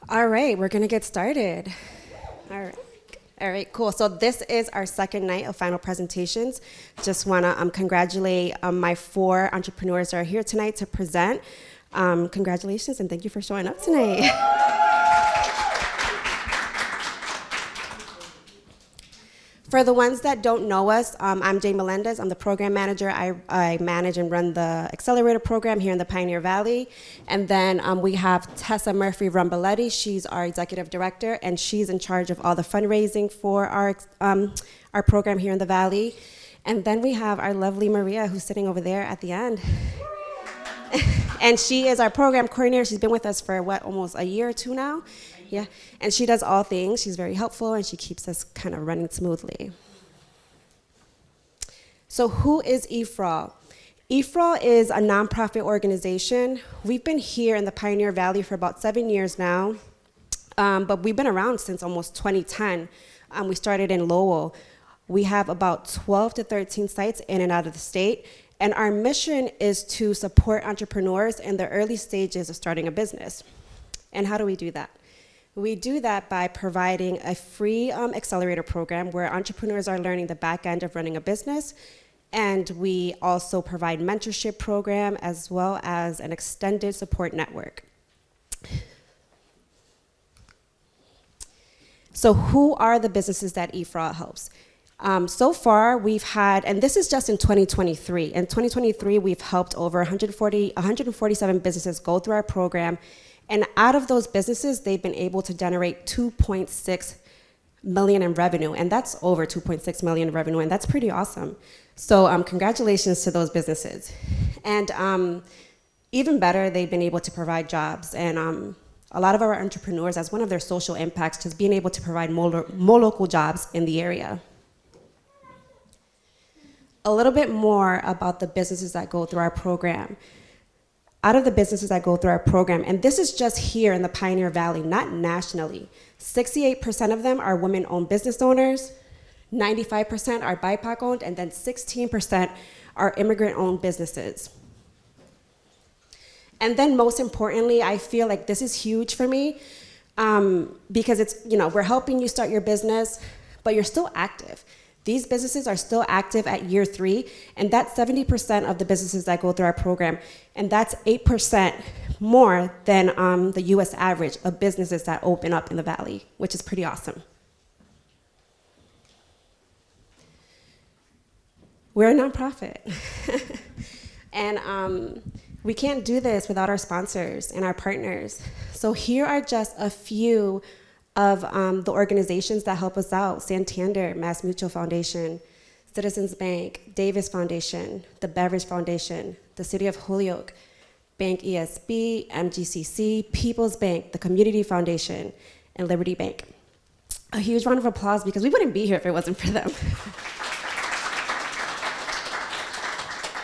All right, we're gonna get started. All right, cool. So this is our second night of final presentations. Just wanna congratulate my 4 entrepreneurs that are here tonight to present. Congratulations and thank you for showing up tonight. For the ones that don't know us, I'm Jay Melendez. I'm the program manager. I manage and run the Accelerator program here in the Pioneer Valley. And then we have Tessa Murphy Rumboletti. She's our executive director, and she's in charge of all the fundraising for our program here in the Valley. And then we have our lovely Maria, who's sitting over there at the end. And she is our program coordinator. She's been with us for, almost a year or 2 now? Yeah, and she does all things. She's very helpful, and she keeps us kind of running smoothly. So who is EforAll? EforAll is a nonprofit organization. We've been here in the Pioneer Valley for about 7 years now, but we've been around since almost 2010. We started in Lowell. We have about 12 to 13 sites in and out of the state, and our mission is to support entrepreneurs in the early stages of starting a business. And how do we do that? We do that by providing a free accelerator program where entrepreneurs are learning the back end of running a business, and we also provide mentorship program as well as an extended support network. So who are the businesses that EforAll helps? So far, we've had, and this is just in 2023. In 2023, we've helped over 147 businesses go through our program. And out of those businesses, they've been able to generate 2.6 million in revenue. And that's over 2.6 million in revenue, and that's pretty awesome. So congratulations to those businesses. And even better, they've been able to provide jobs. And a lot of our entrepreneurs, as one of their social impacts, just being able to provide more local jobs in the area. A little bit more about the businesses that go through our program. Out of the businesses that go through our program, and this is just here in the Pioneer Valley, not nationally, 68% of them are women-owned business owners, 95% are BIPOC-owned, and then 16% are immigrant-owned businesses. And then most importantly, I feel like this is huge for me because it's, we're helping you start your business, but you're still active. These businesses are still active at year 3, and that's 70% of the businesses that go through our program, and that's 8% more than the US average of businesses that open up in the Valley, which is pretty awesome. We're a nonprofit, and we can't do this without our sponsors and our partners. So here are just a few of the organizations that help us out: Santander, Mass Mutual Foundation, Citizens Bank, Davis Foundation, the Beverage Foundation, the City of Holyoke, Bank ESB, MGCC, People's Bank, the Community Foundation, and Liberty Bank. A huge round of applause because we wouldn't be here if it wasn't for them.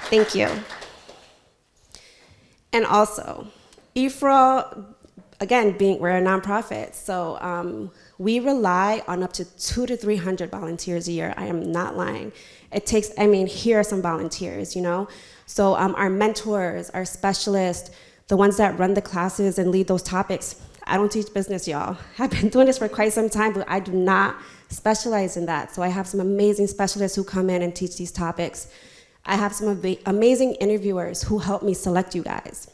Thank you. And also, EforAll, again, we're a nonprofit, so we rely on up to 200 to 300 volunteers a year. I am not lying. It takes, here are some volunteers, So our mentors, our specialists, the ones that run the classes and lead those topics. I don't teach business, y'all. I've been doing this for quite some time, but I do not specialize in that. So I have some amazing specialists who come in and teach these topics. I have some amazing interviewers who help me select you guys.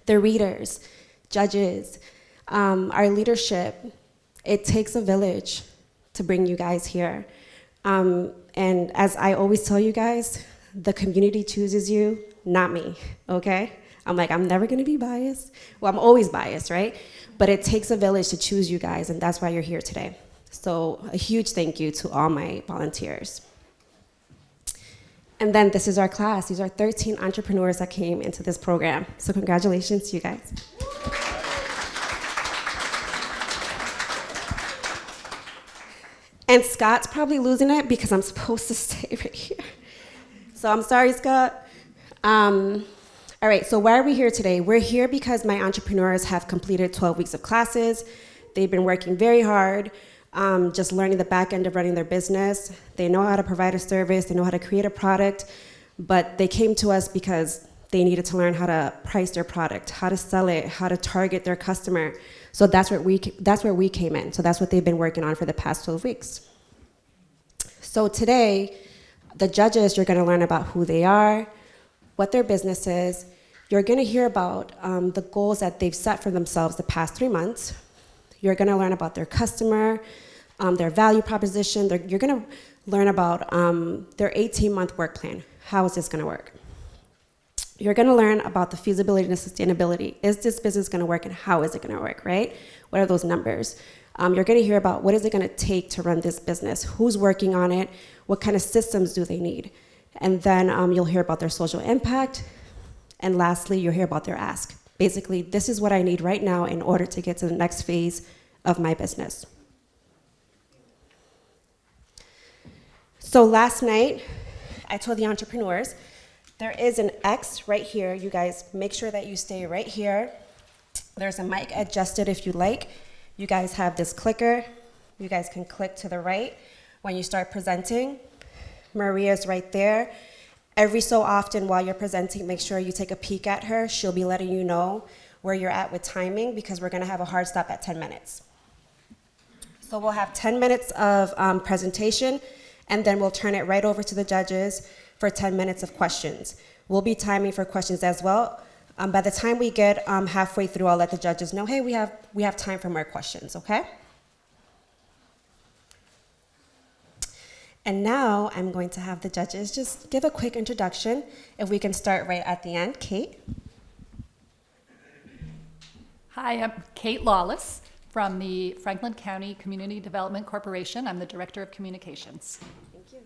The readers, judges, our leadership. It takes a village to bring you guys here. And as I always tell you guys, the community chooses you, not me, okay? I'm never gonna be biased. Well, I'm always biased, right? But it takes a village to choose you guys, and that's why you're here today. So a huge thank you to all my volunteers. And then this is our class. These are 13 entrepreneurs that came into this program. So congratulations to you guys. And Scott's probably losing it because I'm supposed to stay right here. So I'm sorry, Scott. All right, so why are we here today? We're here because my entrepreneurs have completed 12 weeks of classes. They've been working very hard, just learning the back end of running their business. They know how to provide a service, they know how to create a product, but they came to us because They needed to learn how to price their product, how to sell it, how to target their customer. So that's where we came in. So that's what they've been working on for the past 12 weeks. So today, the judges, you're gonna learn about who they are, what their business is. You're gonna hear about the goals that they've set for themselves the past 3 months. You're gonna learn about their customer, their value proposition. You're gonna learn about their 18-month work plan. How is this gonna work? You're gonna learn about the feasibility and sustainability. Is this business gonna work and how is it gonna work, right? What are those numbers? You're gonna hear about what is it gonna take to run this business? Who's working on it? What kind of systems do they need? And then you'll hear about their social impact. And lastly, you'll hear about their ask. Basically, this is what I need right now in order to get to the next phase of my business. So last night, I told the entrepreneurs, there is an X right here. You guys make sure that you stay right here. There's a mic adjusted if you like. You guys have this clicker. You guys can click to the right when you start presenting. Maria's right there. Every so often while you're presenting, make sure you take a peek at her. She'll be letting you know where you're at with timing because we're gonna have a hard stop at 10 minutes. So we'll have 10 minutes of presentation, and then we'll turn it right over to the judges for 10 minutes of questions. We'll be timing for questions as well. By the time we get halfway through, I'll let the judges know, hey, we have time for more questions, okay? And now I'm going to have the judges just give a quick introduction. If we can start right at the end. Kate? Hi, I'm Kate Lawless from the Franklin County Community Development Corporation. I'm the Director of Communications. Thank you.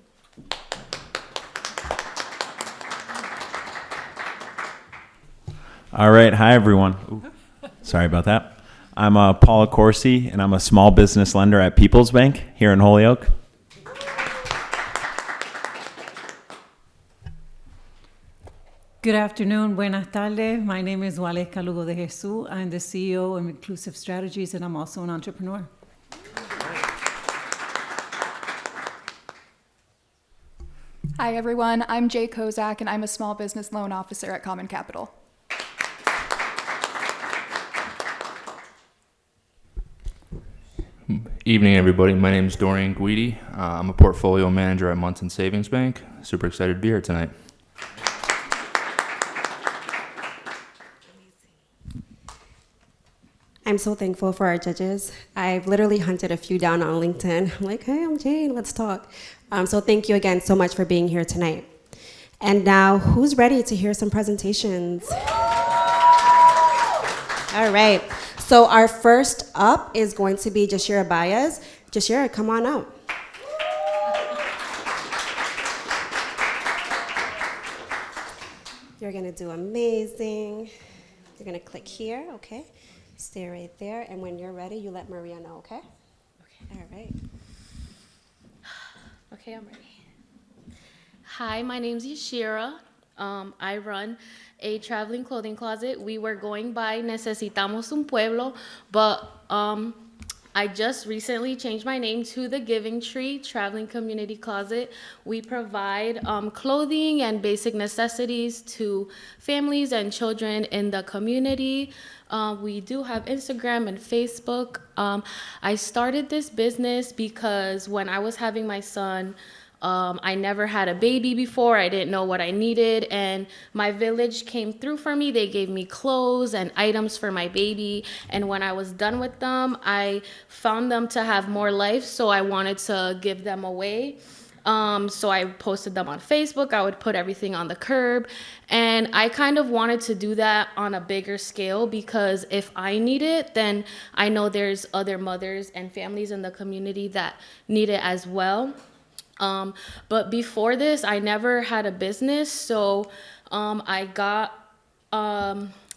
All right, hi everyone. Ooh, sorry about that. I'm Paula Corsi, and I'm a small business lender at People's Bank here in Holyoke. Good afternoon, buenas tardes. My name is Waleska Lugo de Jesus. I'm the CEO of Inclusive Strategies, and I'm also an entrepreneur. Hi everyone, I'm Jay Kozak and I'm a small business loan officer at Common Capital. Evening, everybody. My name is Dorian Guidi. I'm a portfolio manager at Munson Savings Bank. Super excited to be here tonight. I'm so thankful for our judges. I've literally hunted a few down on LinkedIn. I'm like, hey, I'm Jane, let's talk. So thank you again so much for being here tonight. And now, who's ready to hear some presentations? All right. So our first up is going to be Yashira Baez. Yashira, come on out. You're gonna do amazing. You're gonna click here, okay? Stay right there, and when you're ready, you let Maria know, okay? Okay. All right. Okay, I'm ready. Hi, my name's Yashira. I run a traveling clothing closet. We were going by Necesitamos un Pueblo, but I just recently changed my name to the Giving Tree Traveling Community Closet. We provide clothing and basic necessities to families and children in the community. We do have Instagram and Facebook. I started this business because when I was having my son, I never had a baby before. I didn't know what I needed, and my village came through for me. They gave me clothes and items for my baby, and when I was done with them, I found them to have more life, so I wanted to give them away. So I posted them on Facebook. I would put everything on the curb, and I kind of wanted to do that on a bigger scale because if I need it, then I know there's other mothers and families in the community that need it as well. But before this, I never had a business, so I got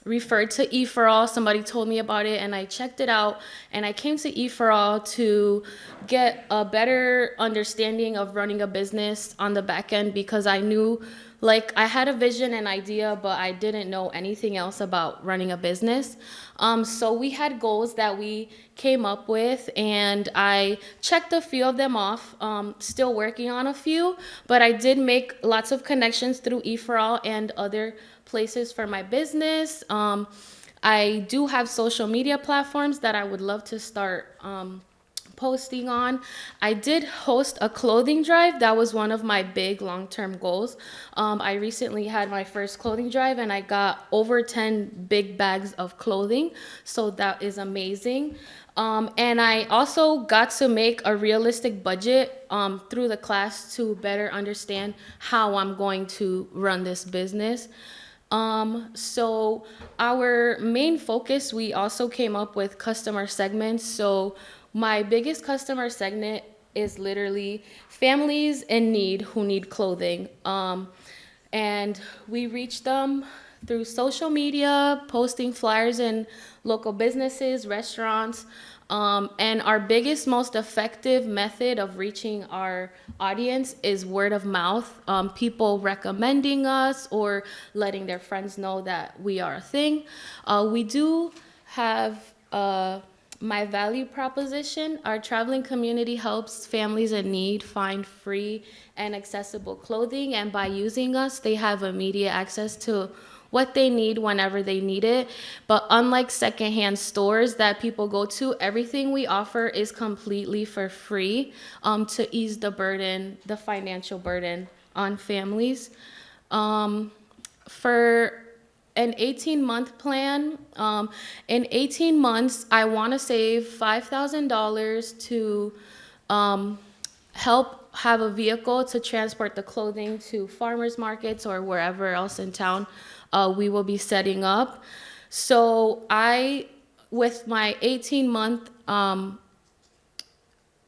referred to EforAll. Somebody told me about it, and I checked it out, and I came to EforAll to get a better understanding of running a business on the back end because I knew, like, I had a vision and idea, but I didn't know anything else about running a business. So we had goals that we came up with, and I checked a few of them off, still working on a few, but I did make lots of connections through EforAll and other places for my business. I do have social media platforms that I would love to start posting on. I did host a clothing drive. That was one of my big long-term goals. I recently had my first clothing drive and I got over 10 big bags of clothing. So that is amazing. And I also got to make a realistic budget through the class to better understand how I'm going to run this business. So our main focus, we also came up with customer segments. So my biggest customer segment is literally families in need who need clothing. And we reach them through social media, posting flyers in local businesses, restaurants. And our biggest, most effective method of reaching our audience is word of mouth. People recommending us or letting their friends know that we are a thing. We do have my value proposition. Our traveling community helps families in need find free and accessible clothing. And by using us, they have immediate access to what they need whenever they need it. But unlike secondhand stores that people go to, everything we offer is completely for free to ease the burden, the financial burden on families. For an 18-month plan, in 18 months, I want to save $5,000 to help have a vehicle to transport the clothing to farmers markets or wherever else in town we will be setting up. So with my 18-month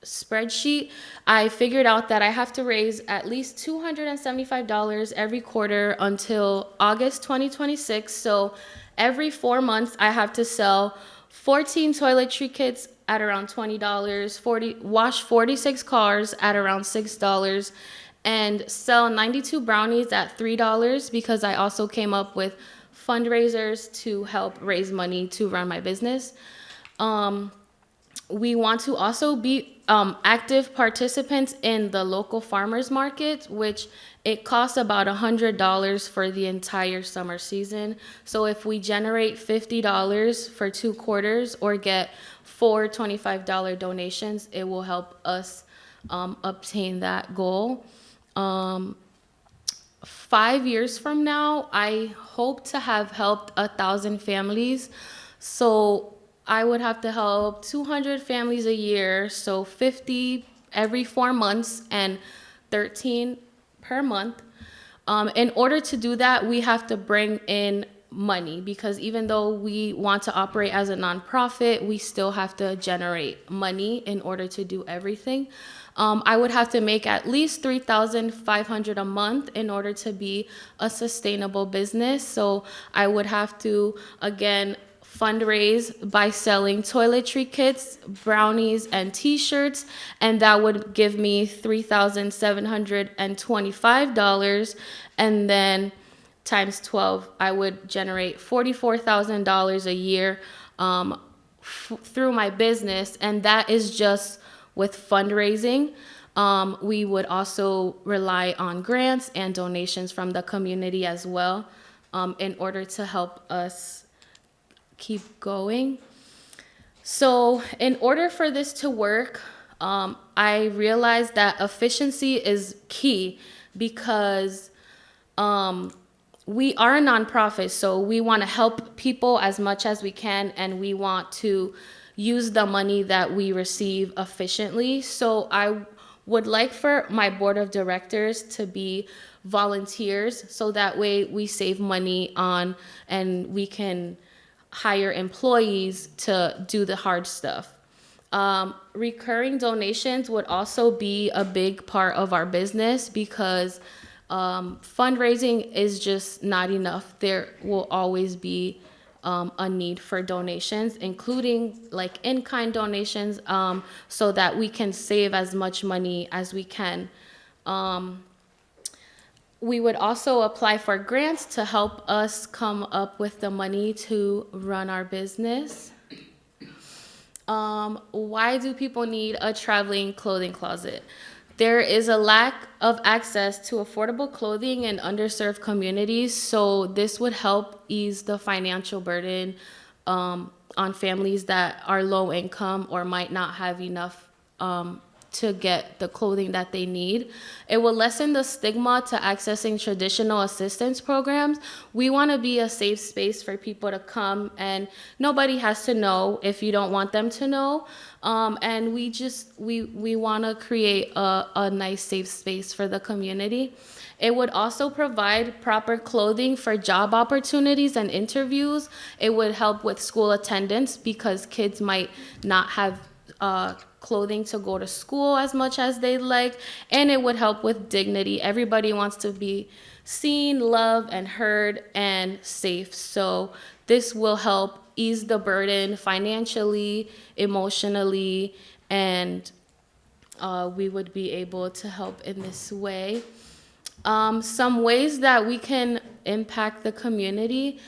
spreadsheet, I figured out that I have to raise at least $275 every quarter until August 2026. So every 4 months, I have to sell 14 toiletry kits at around $20, wash 46 cars at around $6, and sell 92 brownies at $3 because I also came up with fundraisers to help raise money to run my business. We want to also be active participants in the local farmers market, which it costs about $100 for the entire summer season. So if we generate $50 for 2 quarters or get 4 $25 donations, it will help us obtain that goal. 5 years from now, I hope to have helped 1,000 families. So I would have to help 200 families a year, so 50 every 4 months and 13 per month. In order to do that, we have to bring in money because even though we want to operate as a nonprofit, we still have to generate money in order to do everything. I would have to make at least $3,500 a month in order to be a sustainable business. So I would have to, again, fundraise by selling toiletry kits, brownies, and t-shirts, and that would give me $3,725, and then times 12, I would generate $44,000 a year through my business, and that is just with fundraising. We would also rely on grants and donations from the community as well in order to help us keep going. So in order for this to work, I realized that efficiency is key because we are a nonprofit, so we want to help people as much as we can, and we want to use the money that we receive efficiently. So I would like for my board of directors to be volunteers, so that way we save money on and we can hire employees to do the hard stuff. Recurring donations would also be a big part of our business because fundraising is just not enough. There will always be a need for donations, including like in-kind donations, so that we can save as much money as we can. We would also apply for grants to help us come up with the money to run our business. Why do people need a traveling clothing closet? there is a lack of access to affordable clothing in underserved communities, so this would help ease the financial burden on families that are low income or might not have enough to get the clothing that they need. It will lessen the stigma to accessing traditional assistance programs. We want to be a safe space for people to come, and nobody has to know if you don't want them to know. And we want to create a nice safe space for the community. It would also provide proper clothing for job opportunities and interviews. It would help with school attendance because kids might not have clothing to go to school as much as they'd like, and it would help with dignity. Everybody wants to be seen, loved, and heard, and safe. So this will help ease the burden financially, emotionally, and we would be able to help in this way. Some ways that we can impact the community.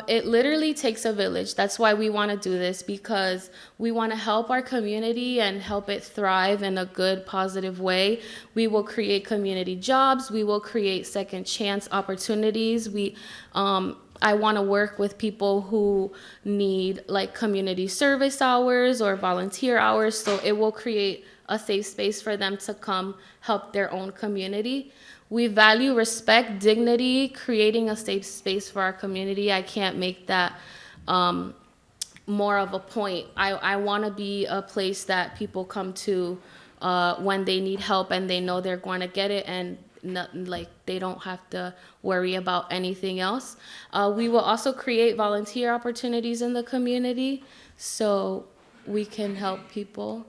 It literally takes a village. That's why we want to do this, because we want to help our community and help it thrive in a good, positive way. We will create community jobs. We will create second chance opportunities. I want to work with people who need like community service hours or volunteer hours, so it will create a safe space for them to come help their own community. We value respect, dignity, creating a safe space for our community. I can't make that more of a point. I want to be a place that people come to when they need help and they know they're going to get it, and they don't have to worry about anything else. We will also create volunteer opportunities in the community so we can help people.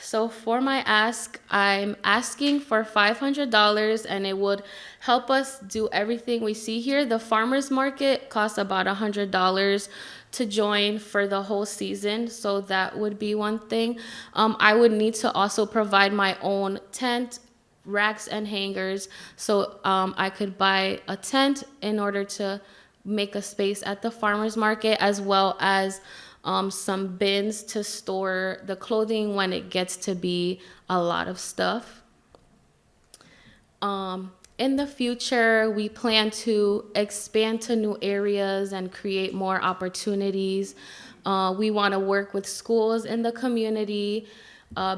So for my ask, I'm asking for $500, and it would help us do everything we see here. The farmers market costs about $100 to join for the whole season, so that would be one thing. I would need to also provide my own tent, racks, and hangers, so I could buy a tent in order to make a space at the farmers market, as well as some bins to store the clothing when it gets to be a lot of stuff. In the future, we plan to expand to new areas and create more opportunities. We want to work with schools in the community,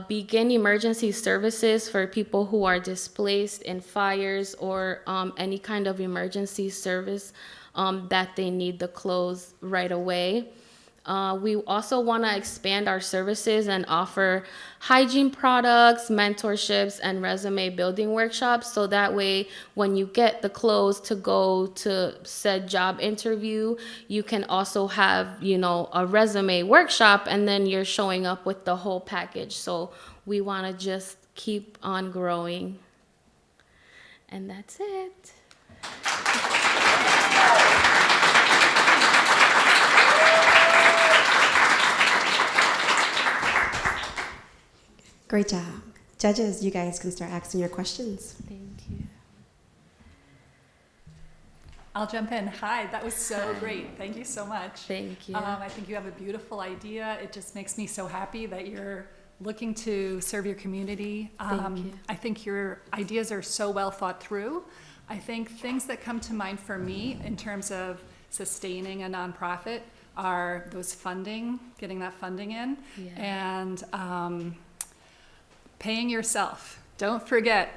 begin emergency services for people who are displaced in fires or any kind of emergency service that they need the clothes right away. We also want to expand our services and offer hygiene products, mentorships, and resume building workshops. So that way, when you get the clothes to go to said job interview, you can also have, a resume workshop, and then you're showing up with the whole package. So we want to just keep on growing. And that's it. Great job. Judges, you guys can start asking your questions. Thank you. I'll jump in. Hi, that was so great. Thank you so much. Thank you. I think you have a beautiful idea. It just makes me so happy that you're looking to serve your community. Thank you. I think your ideas are so well thought through. I think things that come to mind for me in terms of sustaining a nonprofit are those funding, getting that funding in, and paying yourself. Don't forget,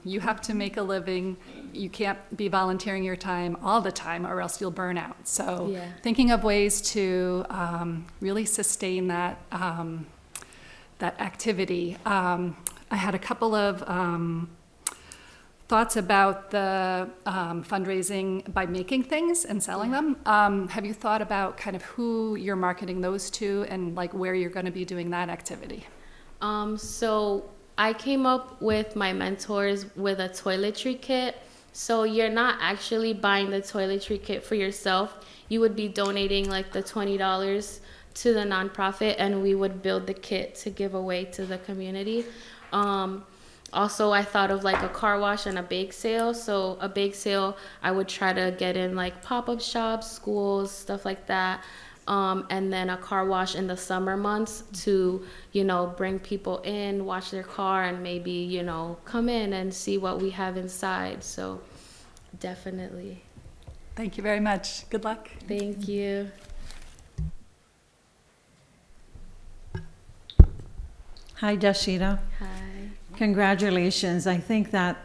you have to make a living. You can't be volunteering your time all the time or else you'll burn out. So thinking of ways to really sustain that, that activity. I had a couple of thoughts about the fundraising by making things and selling them. Have you thought about kind of who you're marketing those to and like where you're going to be doing that activity? So I came up with my mentors with a toiletry kit. So you're not actually buying the toiletry kit for yourself. You would be donating like the $20 to the nonprofit, and we would build the kit to give away to the community. Also, I thought of like a car wash and a bake sale. So a bake sale, I would try to get in like pop-up shops, schools, stuff like that. and then a car wash in the summer months to, bring people in, wash their car, and maybe, come in and see what we have inside. So definitely. Thank you very much. Good luck. Thank you. Hi, Yashira. Hi. Congratulations. I think that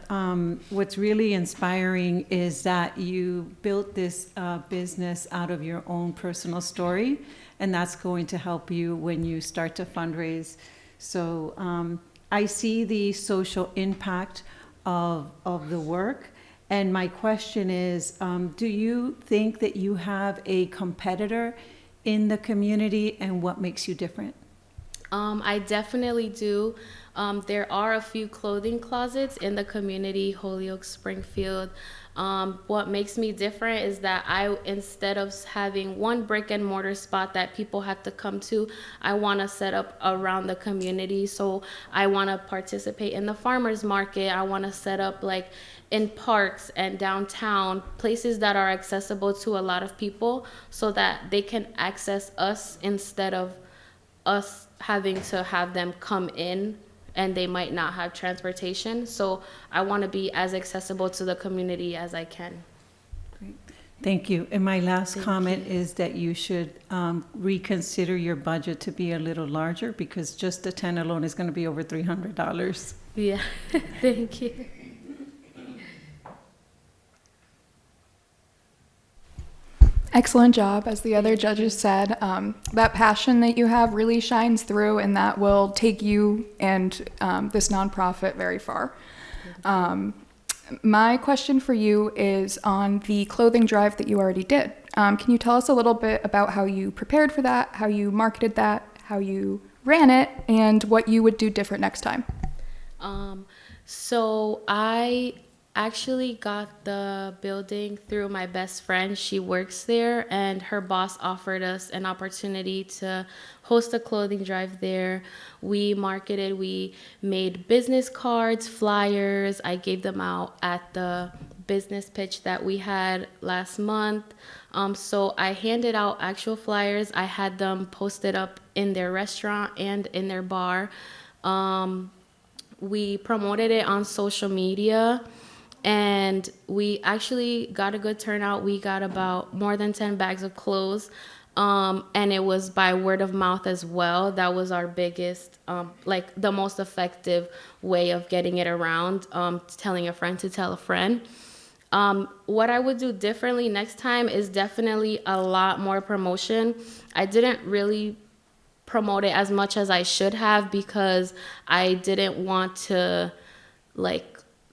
what's really inspiring is that you built this business out of your own personal story, and that's going to help you when you start to fundraise. So I see the social impact of the work, and my question is, do you think that you have a competitor in the community, and what makes you different? I definitely do. There are a few clothing closets in the community, Holyoke, Springfield. What makes me different is that instead of having one brick and mortar spot that people have to come to, I want to set up around the community. So I want to participate in the farmers market. I want to set up in parks and downtown, places that are accessible to a lot of people so that they can access us instead of us having to have them come in and they might not have transportation. So I want to be as accessible to the community as I can. Great. Thank you. And my last comment is that you should reconsider your budget to be a little larger, because just the tent alone is going to be over $300. Yeah, thank you. Excellent job, as the other judges said. That passion that you have really shines through, and that will take you and this nonprofit very far. My question for you is on the clothing drive that you already did. Can you tell us a little bit about how you prepared for that, how you marketed that, how you ran it, and what you would do different next time? So I actually got the building through my best friend. She works there, and her boss offered us an opportunity to host a clothing drive there. We marketed, we made business cards, flyers. I gave them out at the business pitch that we had last month. So I handed out actual flyers. I had them posted up in their restaurant and in their bar. We promoted it on social media, and we actually got a good turnout. We got about more than 10 bags of clothes, and it was by word of mouth as well. That was our biggest, the most effective way of getting it around, telling a friend to tell a friend. What I would do differently next time is definitely a lot more promotion. I didn't really promote it as much as I should have, because I didn't want to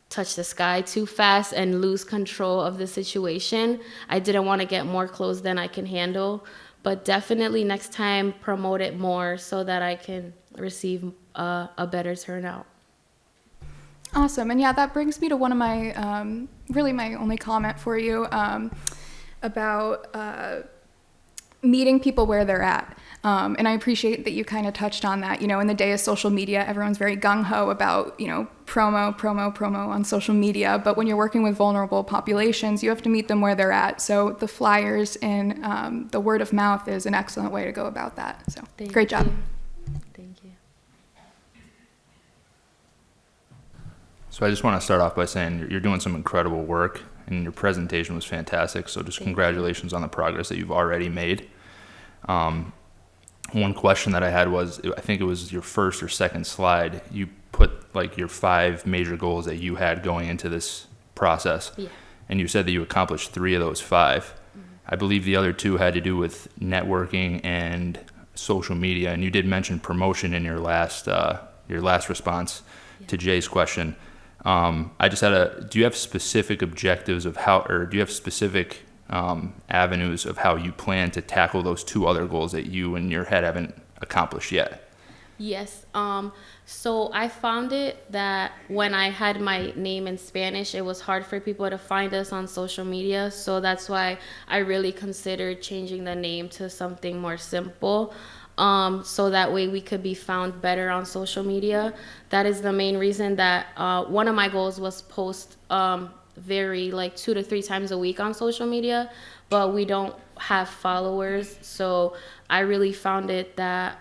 touch the sky too fast and lose control of the situation. I didn't want to get more clothes than I can handle, but definitely next time promote it more so that I can receive a better turnout. Awesome. And yeah, that brings me to one of my, really my only comment for you about meeting people where they're at. And I appreciate that you kind of touched on that. In the day of social media, everyone's very gung-ho about, promo on social media. But when you're working with vulnerable populations, you have to meet them where they're at. So the flyers and the word of mouth is an excellent way to go about that. So great job. Thank you. So I just want to start off by saying you're doing some incredible work, and your presentation was fantastic. So just congratulations on the progress that you've already made. One question that I had was, I think it was your first or second slide, you put your 5 major goals that you had going into this process. Yeah. And you said that you accomplished 3 of those 5. Mm-hmm. I believe the other 2 had to do with networking and social media. And you did mention promotion in your last response to Jay's question. I just had do you have specific objectives of how, or do you have specific avenues of how you plan to tackle those 2 other goals that you in your head haven't accomplished yet? Yes. So I found it that when I had my name in Spanish, it was hard for people to find us on social media. So that's why I really considered changing the name to something more simple. So that way we could be found better on social media. That is the main reason that one of my goals was post very 2 to 3 times a week on social media. but we don't have followers. So I really found it that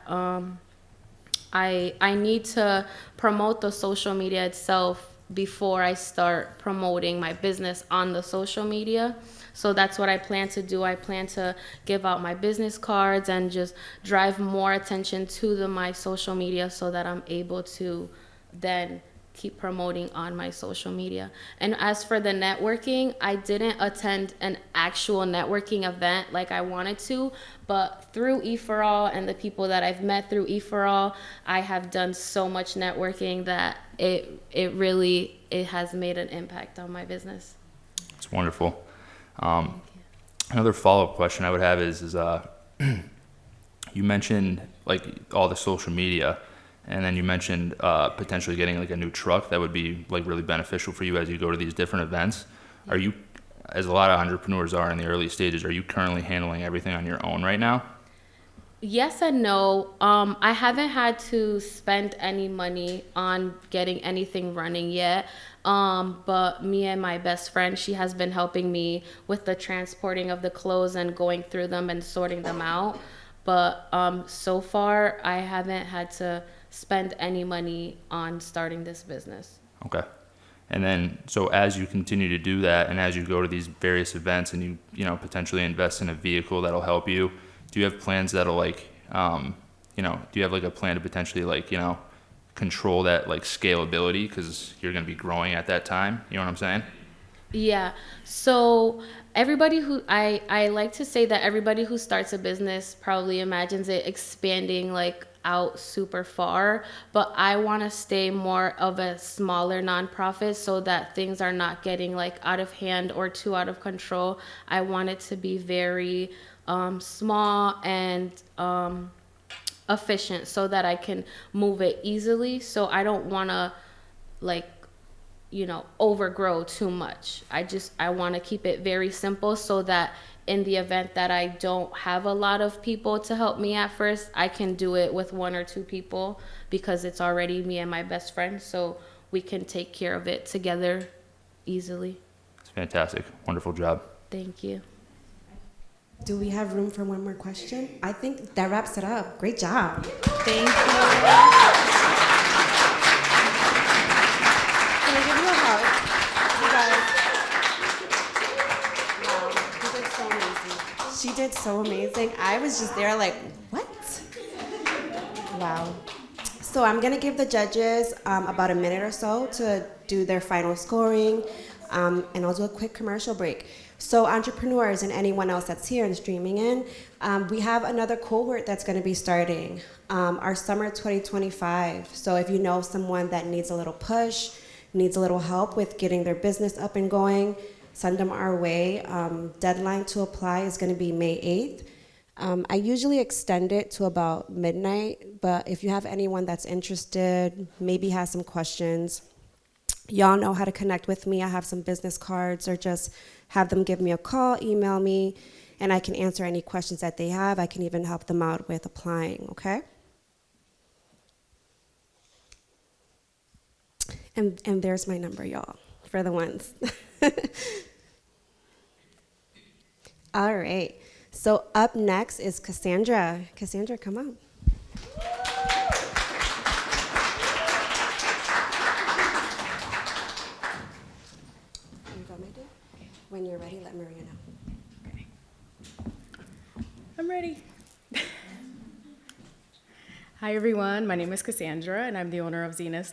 I need to promote the social media itself before I start promoting my business on the social media. So that's what I plan to do. I plan to give out my business cards and just drive more attention to my social media so that I'm able to then keep promoting on my social media. And as for the networking, I didn't attend an actual networking event like I wanted to, but through EforAll and the people that I've met through EforAll, I have done so much networking that it has made an impact on my business. It's wonderful. Another follow-up question I would have is you mentioned like all the social media, and then you mentioned potentially getting like a new truck that would be like really beneficial for you as you go to these different events. Are you, as a lot of entrepreneurs are in the early stages, are you currently handling everything on your own right now? Yes and no. I haven't had to spend any money on getting anything running yet. But me and my best friend, she has been helping me with the transporting of the clothes and going through them and sorting them out. But so far, I haven't had to spend any money on starting this business. Okay. And then, so as you continue to do that, and as you go to these various events, and you know potentially invest in a vehicle that'll help you, do you have plans that'll like, do you have like a plan to potentially like, control that like scalability, because you're going to be growing at that time? You know what I'm saying? Yeah. So everybody who I like to say that everybody who starts a business probably imagines it expanding like out super far, but I want to stay more of a smaller nonprofit so that things are not getting like out of hand or too out of control. I want it to be very small and efficient so that I can move it easily. So I don't want to overgrow too much. I want to keep it very simple so that in the event that I don't have a lot of people to help me at first, I can do it with 1 or 2 people because it's already me and my best friend. So we can take care of it together easily. It's fantastic. Wonderful job. Thank you. Do we have room for one more question? I think that wraps it up. Great job. Thank you. Can I give you a hug? You guys. Wow, you did so amazing. She did so amazing. I was just there like, what? Wow. So I'm gonna give the judges about a minute or so to do their final scoring, and I'll do a quick commercial break. So entrepreneurs and anyone else that's here and streaming in, we have another cohort that's going to be starting, our summer 2025. So if you know someone that needs a little push, needs a little help with getting their business up and going, send them our way. Deadline to apply is going to be May 8th. I usually extend it to about midnight, but if you have anyone that's interested, maybe has some questions, y'all know how to connect with me. I have some business cards, or just have them give me a call, email me, and I can answer any questions that they have. I can even help them out with applying, okay? And there's my number, y'all, for the ones. All right, so up next is Cassandra. Cassandra, come on. When you're ready, let Maria know. Okay. I'm ready. Hi, everyone. My name is Cassandra, and I'm the owner of Zunith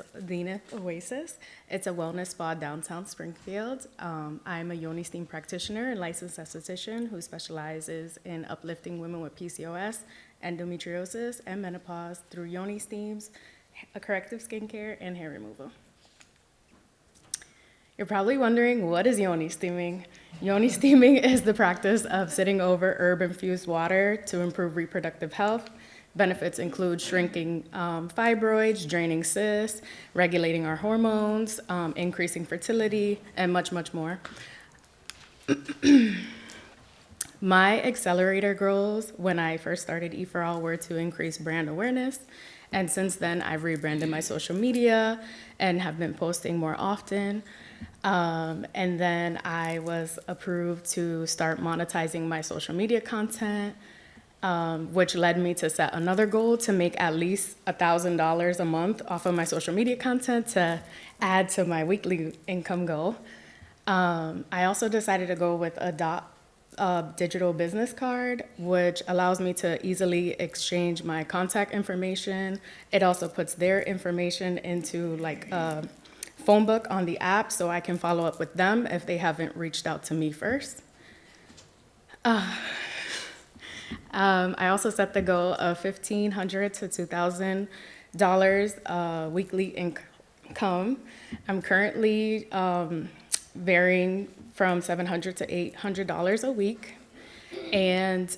Oasis. It's a wellness spa downtown Springfield. I'm a yoni steam practitioner and licensed esthetician who specializes in uplifting women with PCOS, endometriosis, and menopause through yoni steams, corrective skincare, and hair removal. You're probably wondering, what is yoni steaming? Yoni steaming is the practice of sitting over herb-infused water to improve reproductive health. Benefits include shrinking fibroids, draining cysts, regulating our hormones, increasing fertility, and much, much more. My Accelerator goals when I first started EforAll were to increase brand awareness, and since then I've rebranded my social media and have been posting more often. And then I was approved to start monetizing my social media content, which led me to set another goal to make at least $1,000 a month off of my social media content to add to my weekly income goal. I also decided to go with a digital business card, which allows me to easily exchange my contact information. It also puts their information into like a phone book on the app so I can follow up with them if they haven't reached out to me first. I also set the goal of $1,500 to $2,000 weekly income. I'm currently varying from $700 to $800 a week. And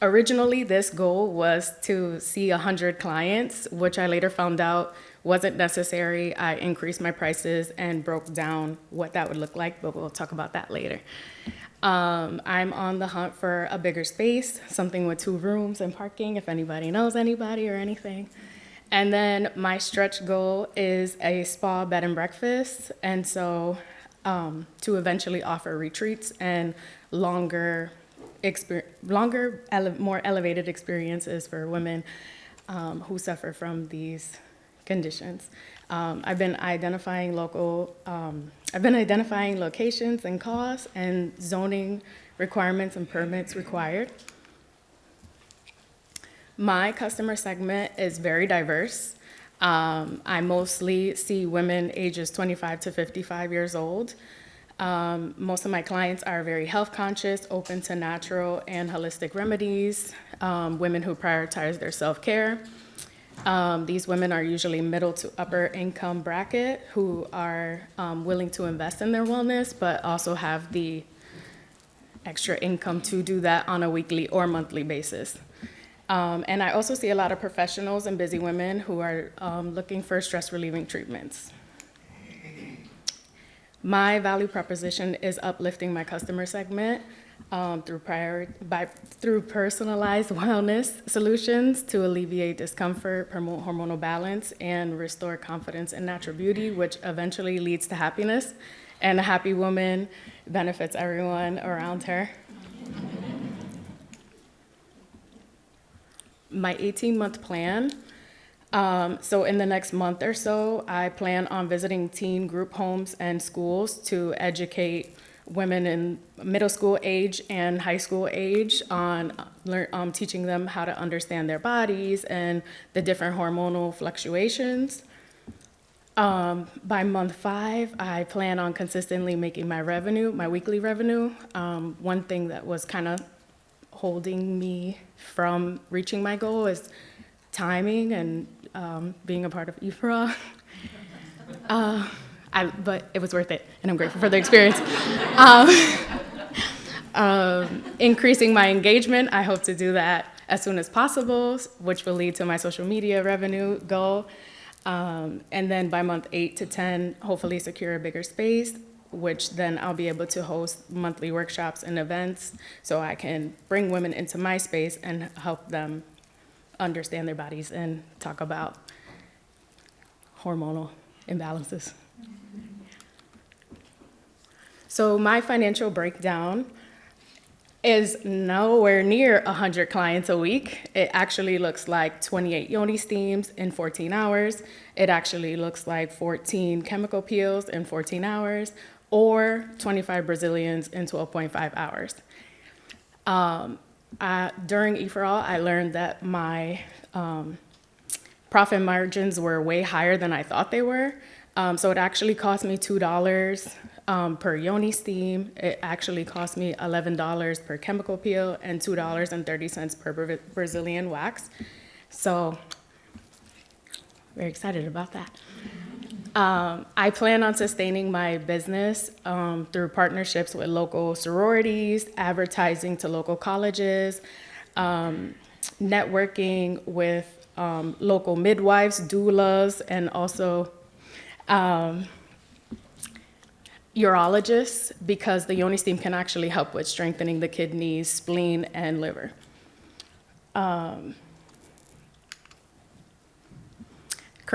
originally this goal was to see 100 clients, which I later found out wasn't necessary. I increased my prices and broke down what that would look like, but we'll talk about that later. I'm on the hunt for a bigger space, something with 2 rooms and parking, if anybody knows anybody or anything. And then my stretch goal is a spa bed and breakfast. And so to eventually offer retreats and more elevated experiences for women who suffer from these conditions. I've been identifying locations and costs and zoning requirements and permits required. My customer segment is very diverse. I mostly see women ages 25 to 55 years old. Most of my clients are very health conscious, open to natural and holistic remedies, women who prioritize their self-care. These women are usually middle to upper income bracket who are willing to invest in their wellness, but also have the extra income to do that on a weekly or monthly basis. And I also see a lot of professionals and busy women who are looking for stress relieving treatments. My value proposition is uplifting my customer segment through personalized wellness solutions to alleviate discomfort, promote hormonal balance, and restore confidence in natural beauty, which eventually leads to happiness. And a happy woman benefits everyone around her. My 18-month plan. So in the next month or so, I plan on visiting teen group homes and schools to educate women in middle school age and high school age on teaching them how to understand their bodies and the different hormonal fluctuations. By month 5, I plan on consistently making my weekly revenue. One thing that was kind of holding me from reaching my goal is timing and being a part of EforAll. But it was worth it, and I'm grateful for the experience. Increasing my engagement, I hope to do that as soon as possible, which will lead to my social media revenue goal. And then by month 8 to 10, hopefully secure a bigger space, which then I'll be able to host monthly workshops and events so I can bring women into my space and help them understand their bodies and talk about hormonal imbalances. So my financial breakdown is nowhere near 100 clients a week. It actually looks like 28 yoni steams in 14 hours. It actually looks like 14 chemical peels in 14 hours, or 25 Brazilians in 12.5 hours. During EforAll, I learned that my profit margins were way higher than I thought they were. So it actually cost me $2 per yoni steam. It actually cost me $11 per chemical peel and $2.30 per Brazilian wax. So very excited about that. I plan on sustaining my business through partnerships with local sororities, advertising to local colleges, networking with local midwives, doulas, and also urologists, because the yoni steam can actually help with strengthening the kidneys, spleen, and liver.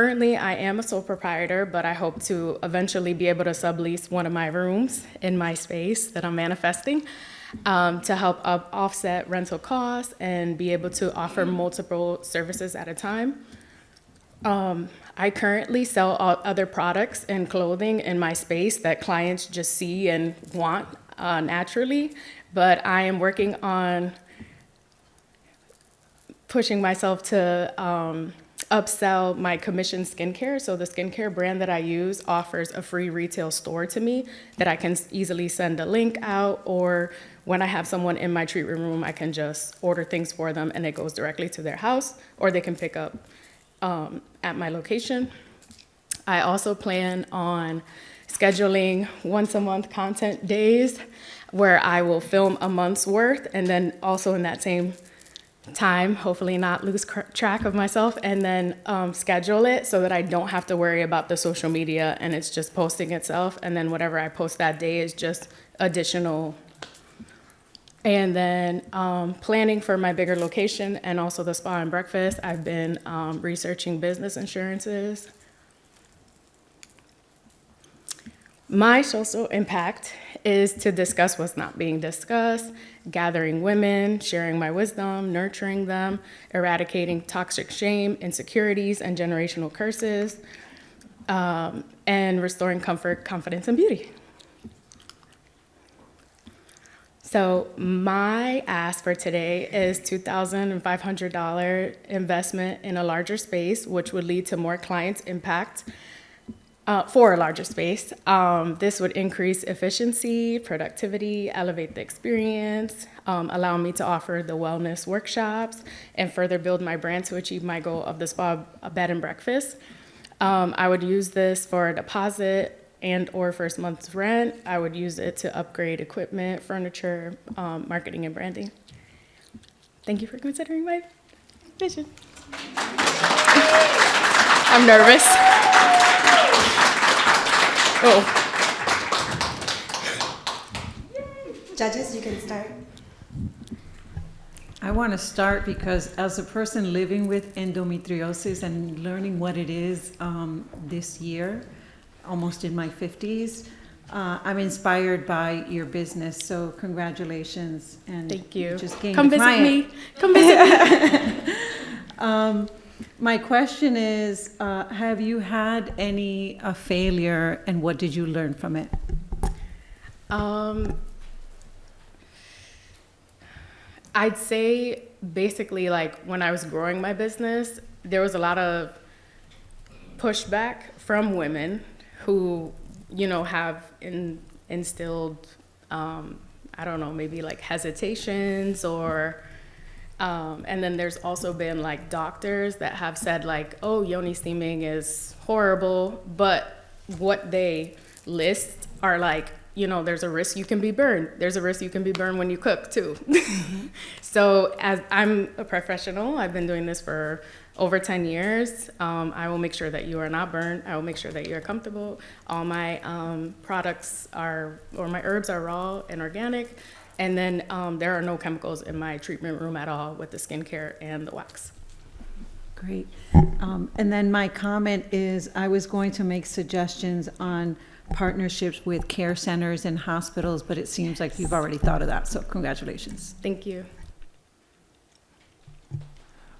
Currently, I am a sole proprietor, but I hope to eventually be able to sublease one of my rooms in my space that I'm manifesting to help offset rental costs and be able to offer multiple services at a time. I currently sell other products and clothing in my space that clients just see and want naturally, but I am working on pushing myself to upsell my commission skincare. So the skincare brand that I use offers a free retail store to me that I can easily send a link out, or when I have someone in my treatment room, I can just order things for them and it goes directly to their house, or they can pick up at my location. I also plan on scheduling once a month content days where I will film a month's worth, and then also in that same time, hopefully not lose track of myself, and then schedule it so that I don't have to worry about the social media and it's just posting itself, and then whatever I post that day is just additional. And then planning for my bigger location and also the spa and breakfast. I've been researching business insurances. My social impact is to discuss what's not being discussed, gathering women, sharing my wisdom, nurturing them, eradicating toxic shame, insecurities, and generational curses, and restoring comfort, confidence, and beauty. So my ask for today is $2,500 investment in a larger space, which would lead to more clients' impact for a larger space. This would increase efficiency, productivity, elevate the experience, allow me to offer the wellness workshops, and further build my brand to achieve my goal of the spa bed and breakfast. I would use this for a deposit and or first month's rent. I would use it to upgrade equipment, furniture, marketing, and branding. Thank you for considering my vision. I'm nervous. Oh. Judges, you can start. I want to start because as a person living with endometriosis and learning what it is this year, almost in my 50s, I'm inspired by your business. So congratulations. And thank you. Just gained Come a visit client. me. Come visit me. My question is, have you had any failure, and what did you learn from it? I'd say basically like when I was growing my business, there was a lot of pushback from women who, you know, have instilled, I don't know, maybe like hesitations or, and then there's also been like doctors that have said like, oh, yoni steaming is horrible, but what they list are like, you know, there's a risk you can be burned. There's a risk you can be burned when you cook too. Mm-hmm. So as I'm a professional, I've been doing this for over 10 years. I will make sure that you are not burned. I will make sure that you're comfortable. All my products are, or my herbs are raw and organic. And then there are no chemicals in my treatment room at all with the skincare and the wax. Great. And then my comment is I was going to make suggestions on partnerships with care centers and hospitals, but it seems like you've already thought of that. So congratulations. Thank you.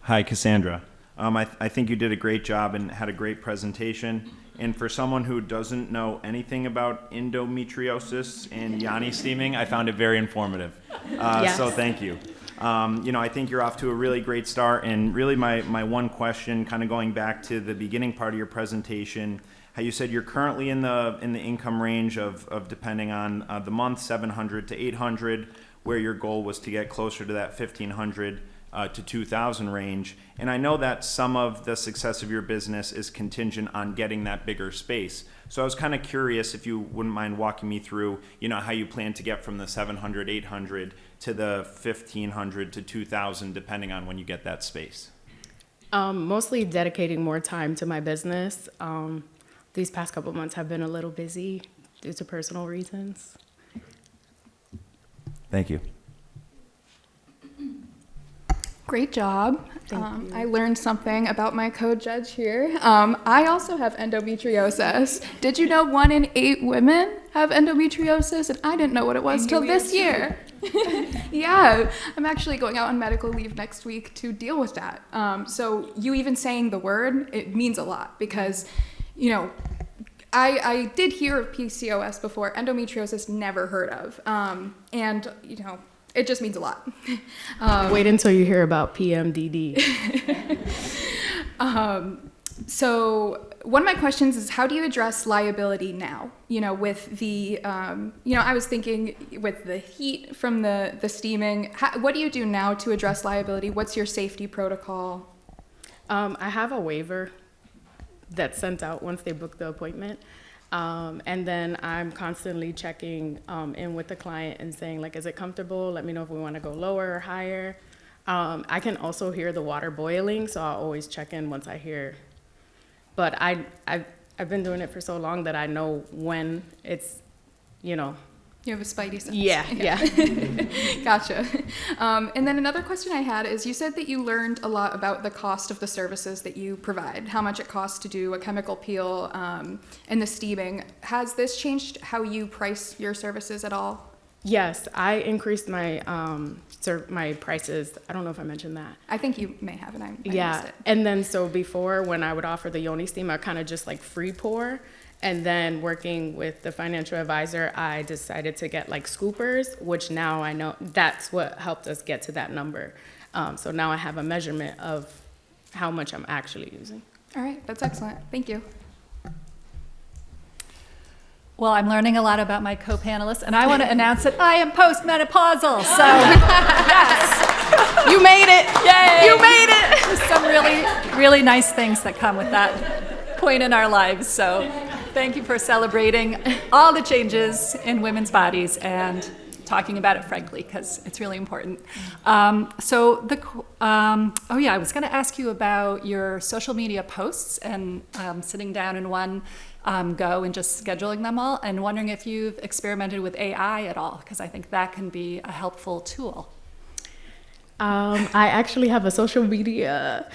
Hi, Cassandra. I think you did a great job and had a great presentation. And for someone who doesn't know anything about endometriosis and yoni steaming, I found it very informative. Yes. So thank you. You know, I think you're off to a really great start. And really my one question, kind of going back to the beginning part of your presentation, how you said you're currently in the income range of depending on the month, 700 to 800, where your goal was to get closer to that 1,500 to 2,000 range. And I know that some of the success of your business is contingent on getting that bigger space. So I was kind of curious if you wouldn't mind walking me through, you know, how you plan to get from the 700, 800 to the 1,500 to 2,000, depending on when you get that space. Mostly dedicating more time to my business. These past couple months have been a little busy due to personal reasons. Thank you. Great job. I learned something about my co-judge here. I also have endometriosis. Did you know 1 in 8 women have endometriosis? And I didn't know what it was till this year. Yeah, I'm actually going out on medical leave next week to deal with that. So you even saying the word, it means a lot because, you know, I did hear of PCOS before, endometriosis never heard of. And, you know, it just means a lot. Wait until you hear about PMDD. So one of my questions is, how do you address liability now? You know, with the, you know, I was thinking with the heat from the steaming, what do you do now to address liability? What's your safety protocol? I have a waiver that's sent out once they book the appointment. And then I'm constantly checking in with the client and saying, like, is it comfortable? Let me know if we want to go lower or higher. I can also hear the water boiling, so I'll always check in once I hear. But I've been doing it for so long that I know when it's, you know. You have a spidey sense. Yeah. Gotcha. And then another question I had is, you said that you learned a lot about the cost of the services that you provide, how much it costs to do a chemical peel and the steaming. Has this changed how you price your services at all? Yes, I increased my my prices. I don't know if I mentioned that. I think you may have, and I missed it. And then so before, when I would offer the yoni steam, I kind of just like free pour. And then working with the financial advisor, I decided to get like scoopers, which now I know that's what helped us get to that number. So now I have a measurement of how much I'm actually using. All right, that's excellent. Thank you. Well, I'm learning a lot about my co-panelists, and I want to announce that I am postmenopausal. So, yes, You made it! yay! You made it! There's some really, really nice things that come with that point in our lives. So, thank you for celebrating all the changes in women's bodies and talking about it frankly, because it's really important. I was going to ask you about your social media posts and sitting down in one go and just scheduling them all, and wondering if you've experimented with AI at all, because I think that can be a helpful tool. I actually have a social media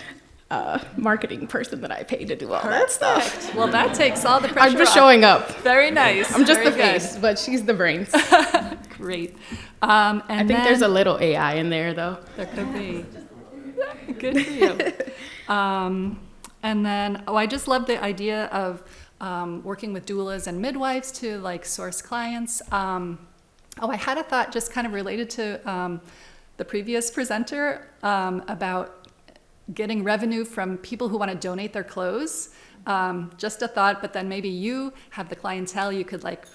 marketing person that I pay to do all that stuff. Well, that takes all the pressure I'm just off. showing up. Very nice. I'm just Very the good. face, but she's the brains. Great. I think there's a little AI in there, though. There could be. Good for you. And then, I just love the idea of working with doulas and midwives to like source clients. I had a thought just kind of related to the previous presenter about getting revenue from people who want to donate their clothes. Just a thought, but then maybe you have the clientele, you could like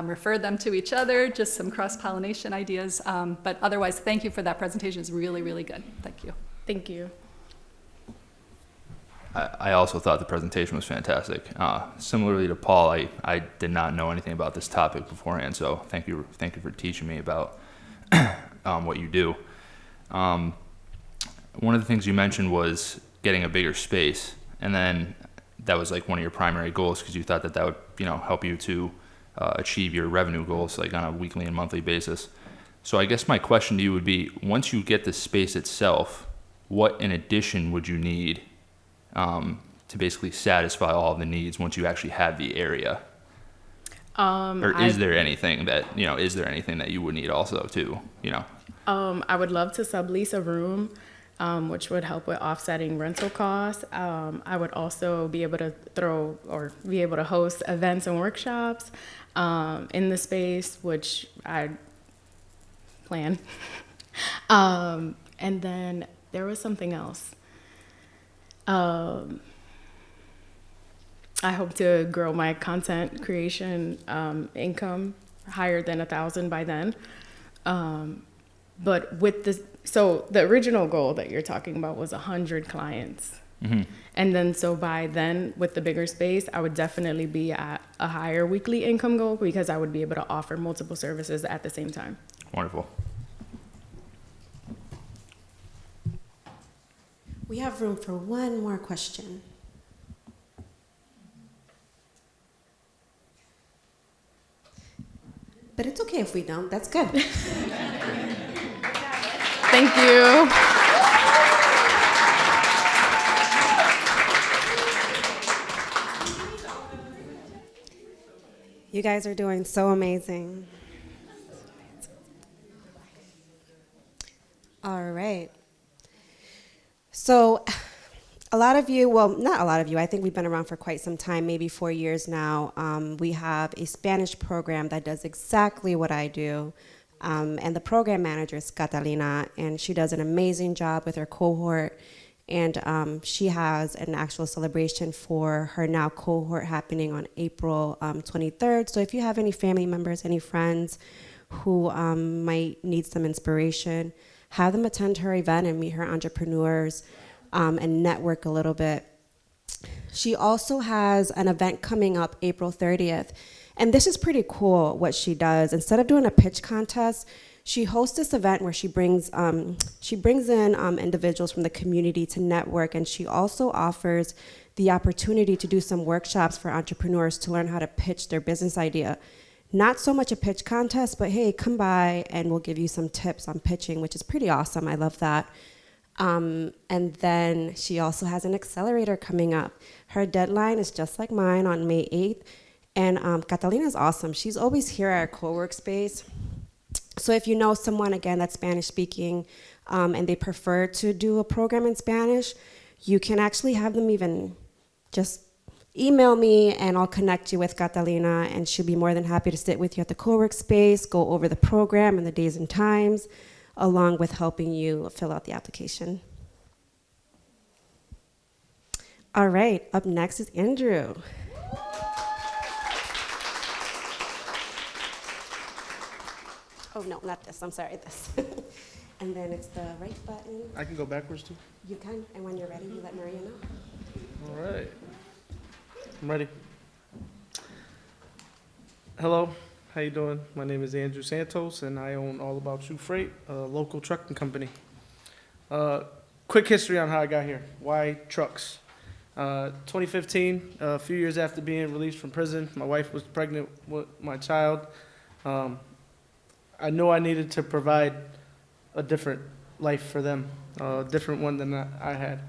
refer them to each other, just some cross-pollination ideas. But otherwise, thank you for that presentation. It's really, really good. Thank you. Thank you. I also thought the presentation was fantastic. Similarly to Paul, I did not know anything about this topic beforehand, so thank you for teaching me about what you do. One of the things you mentioned was getting a bigger space, and then that was like one of your primary goals because you thought that would help you to achieve your revenue goals like on a weekly and monthly basis. So I guess my question to you would be, once you get the space itself, what in addition would you need to basically satisfy all of the needs once you actually have the area? Is there anything that you would need also too, I would love to sublease a room, which would help with offsetting rental costs. I would also be able to host events and workshops in the space, which I plan. And then there was something else. I hope to grow my content creation income higher than 1,000 by then. But with the original goal that you're talking about was 100 clients. Mm-hmm. And then so by then, with the bigger space, I would definitely be at a higher weekly income goal because I would be able to offer multiple services at the same time. Wonderful. We have room for one more question. But it's okay if we don't. That's good. Thank you. You guys are doing so amazing. All right. So a lot of you, well, not a lot of you, I think we've been around for quite some time, maybe 4 years now. We have a Spanish program that does exactly what I do. And the program manager is Catalina, and she does an amazing job with her cohort. And she has an actual celebration for her now cohort happening on April 23rd. So if you have any family members, any friends who might need some inspiration, have them attend her event and meet her entrepreneurs and network a little bit. She also has an event coming up April 30th. And this is pretty cool what she does. Instead of doing a pitch contest, she hosts this event where she brings in individuals from the community to network, and she also offers the opportunity to do some workshops for entrepreneurs to learn how to pitch their business idea. Not so much a pitch contest, but hey, come by and we'll give you some tips on pitching, which is pretty awesome. I love that. And then she also has an accelerator coming up. Her deadline is just like mine on May 8th. And Catalina's awesome. She's always here at our co-work space. So if you know someone, again, that's Spanish speaking, and they prefer to do a program in Spanish, you can actually have them even just email me and I'll connect you with Catalina, and she'll be more than happy to sit with you at the co-work space, go over the program and the days and times, along with helping you fill out the application. All right, up next is Andrew. Oh, no, not this. I'm sorry, this. And then it's the right button. I can go backwards too. You can, and when you're ready, you let Maria know. All right. I'm ready. Hello, how you doing? My name is Andrew Santos, and I own All About You Freight, a local trucking company. Quick history on how I got here. Why trucks? 2015, a few years after being released from prison, my wife was pregnant with my child. I knew I needed to provide a different life for them, a different one than I had.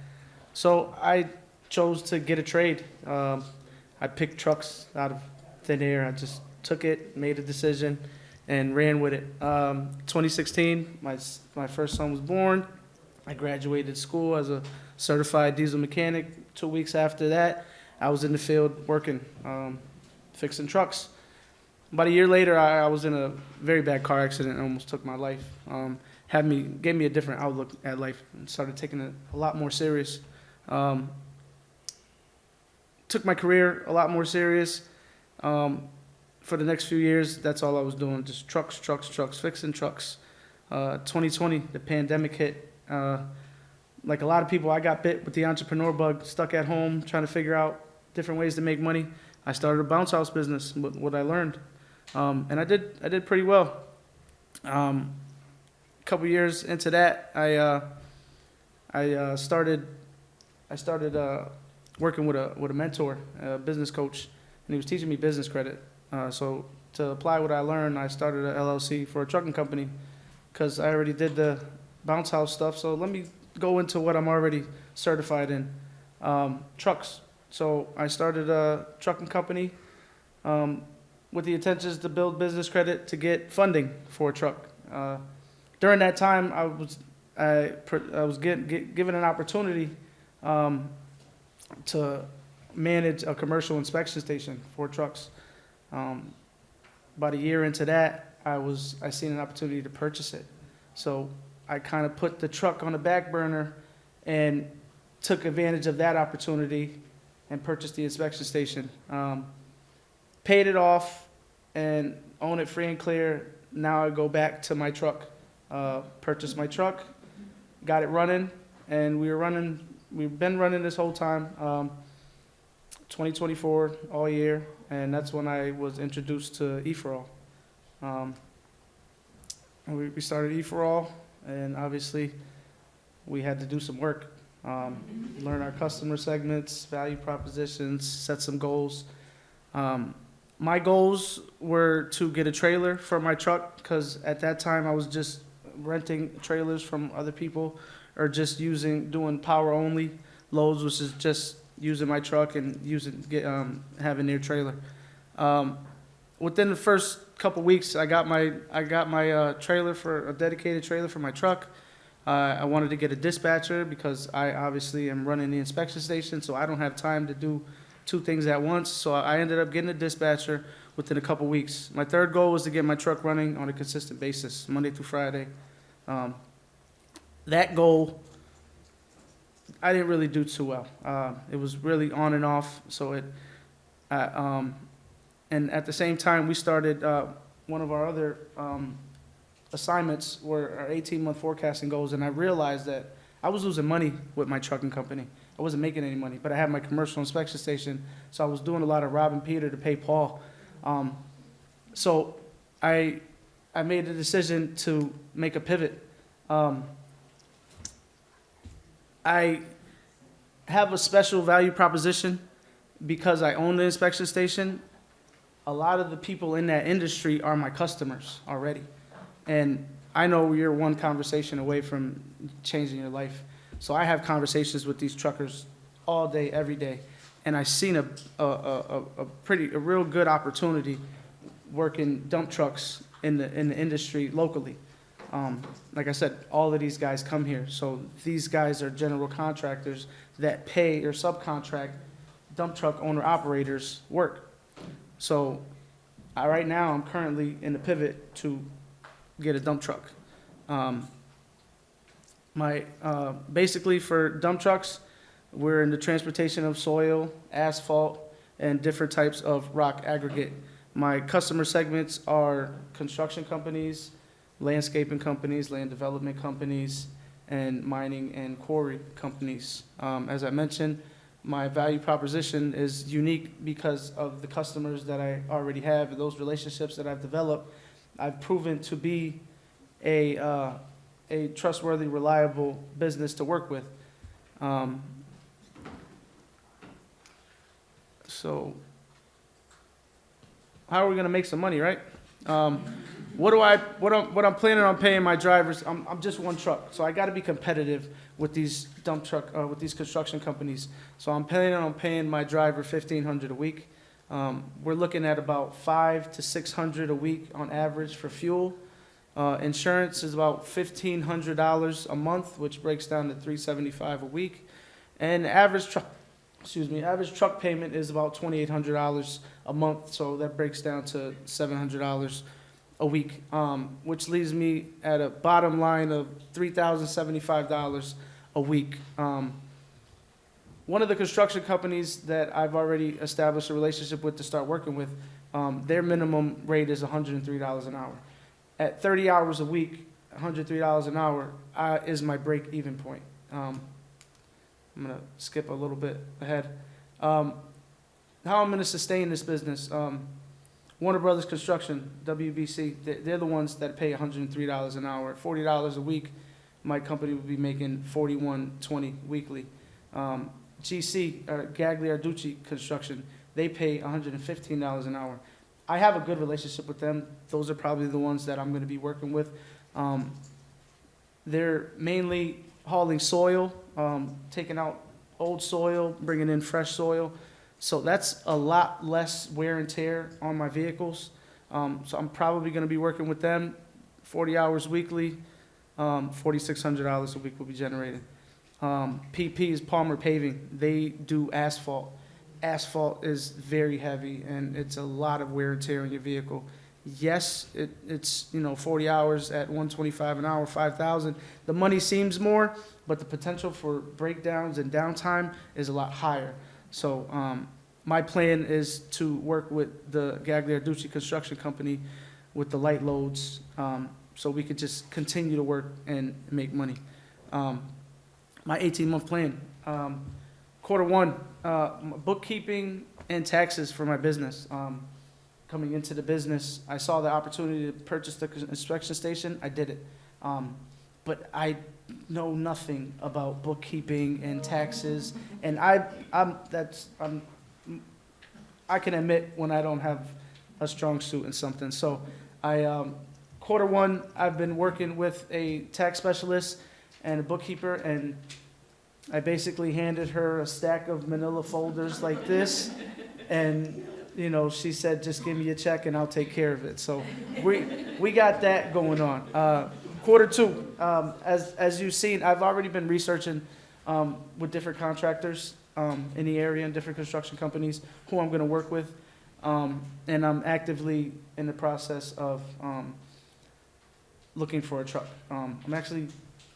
So I chose to get a trade. I picked trucks out of thin air. I just took it, made a decision, and ran with it. 2016, my first son was born. I graduated school as a certified diesel mechanic. 2 weeks after that, I was in the field working, fixing trucks. About a year later, I was in a very bad car accident and almost took my life. Gave me a different outlook at life and started taking it a lot more serious. Took my career a lot more serious. For the next few years, that's all I was doing, just trucks, fixing trucks. 2020, the pandemic hit. Like a lot of people, I got bit with the entrepreneur bug, stuck at home, trying to figure out different ways to make money. I started a bounce house business, what I learned. And I did pretty well. A couple years into that, I started working with a mentor, a business coach, and he was teaching me business credit. So to apply what I learned, I started an LLC for a trucking company because I already did the bounce house stuff. So let me go into what I'm already certified in, trucks. So I started a trucking company with the intentions to build business credit to get funding for a truck. During that time, I was given an opportunity to manage a commercial inspection station for trucks. About a year into that, I seen an opportunity to purchase it. So I kind of put the truck on the back burner and took advantage of that opportunity and purchased the inspection station. Paid it off and own it free and clear. Now I go back to my truck, purchased my truck, got it running, and we've been running this whole time, 2024 all year, and that's when I was introduced to EforAll. We started EforAll, and obviously we had to do some work, learn our customer segments, value propositions, set some goals. My goals were to get a trailer for my truck because at that time I was just renting trailers from other people or just doing power only loads, which is just using my truck and having their trailer. within the first couple weeks, I got my trailer for a dedicated trailer for my truck. I wanted to get a dispatcher because I obviously am running the inspection station, so I don't have time to do two things at once. So I ended up getting a dispatcher within a couple weeks. My third goal was to get my truck running on a consistent basis, Monday through Friday. That goal, I didn't really do too well. It was really on and off. So and at the same time, we started one of our other assignments were our 18-month forecasting goals, and I realized that I was losing money with my trucking company. I wasn't making any money, but I had my commercial inspection station, so I was doing a lot of robbing Peter to pay Paul. So I made the decision to make a pivot. I have a special value proposition because I own the inspection station. A lot of the people in that industry are my customers already. And I know you're one conversation away from changing your life. So I have conversations with these truckers all day, every day. And I've seen a real good opportunity working dump trucks in the industry locally. Like I said, all of these guys come here. So these guys are general contractors that pay or subcontract dump truck owner operators work. So right now I'm currently in the pivot to get a dump truck. Basically for dump trucks, we're in the transportation of soil, asphalt, and different types of rock aggregate. My customer segments are construction companies, landscaping companies, land development companies, and mining and quarry companies. As I mentioned, my value proposition is unique because of the customers that I already have and those relationships that I've developed. I've proven to be a trustworthy, reliable business to work with. So how are we going to make some money, right? What I'm planning on paying my drivers, I'm just one truck, so I got to be competitive with these with these construction companies. So I'm planning on paying my driver $1,500 a week. We're looking at about $500 to $600 a week on average for fuel. Insurance is about $1,500 a month, which breaks down to $375 a week. And average truck payment is about $2,800 a month, so that breaks down to $700 a week, which leaves me at a bottom line of $3,075 a week. One of the construction companies that I've already established a relationship with to start working with, their minimum rate is $103 an hour. At 30 hours a week, $103 an hour is my break-even point. I'm going to skip a little bit ahead. How I'm going to sustain this business. Warner Brothers Construction, WBC, they're the ones that pay $103 an hour. $40 a week, my company would be making $41.20 weekly. GC, Gagliarducci Construction, they pay $115 an hour. I have a good relationship with them. Those are probably the ones that I'm going to be working with. They're mainly hauling soil, taking out old soil, bringing in fresh soil. So that's a lot less wear and tear on my vehicles. So I'm probably going to be working with them 40 hours weekly, $4,600 a week will be generated. PP is Palmer Paving. They do asphalt. Asphalt is very heavy, and it's a lot of wear and tear on your vehicle. Yes, it's 40 hours at $125 an hour, $5,000. The money seems more, but the potential for breakdowns and downtime is a lot higher. So my plan is to work with the Gagliarducci Construction Company with the light loads, so we could just continue to work and make money. My 18-month plan, Q1, bookkeeping and taxes for my business. Coming into the business, I saw the opportunity to purchase the inspection station. I did it, but I know nothing about bookkeeping and taxes, and I can admit when I don't have a strong suit in something. So Q1, I've been working with a tax specialist and a bookkeeper, and I basically handed her a stack of manila folders like this, and you know, she said, just give me a check and I'll take care of it. So we got that going on. Quarter two, as you've seen, I've already been researching with different contractors in the area and different construction companies who I'm going to work with. And I'm actively in the process of looking for a truck. I'm actually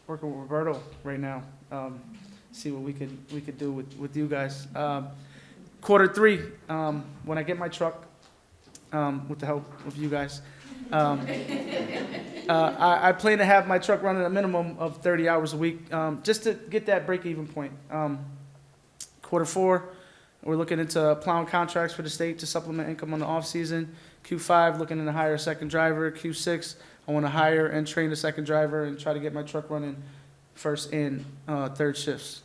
working with Roberto right now. See what we could do with you guys. Quarter three, when I get my truck, with the help of you guys, I plan to have my truck running a minimum of 30 hours a week, just to get that break-even point. Quarter four, we're looking into plowing contracts for the state to supplement income on the off-season. Q5, looking to hire a second driver. Q6, I want to hire and train a second driver and try to get my truck running first and third shifts.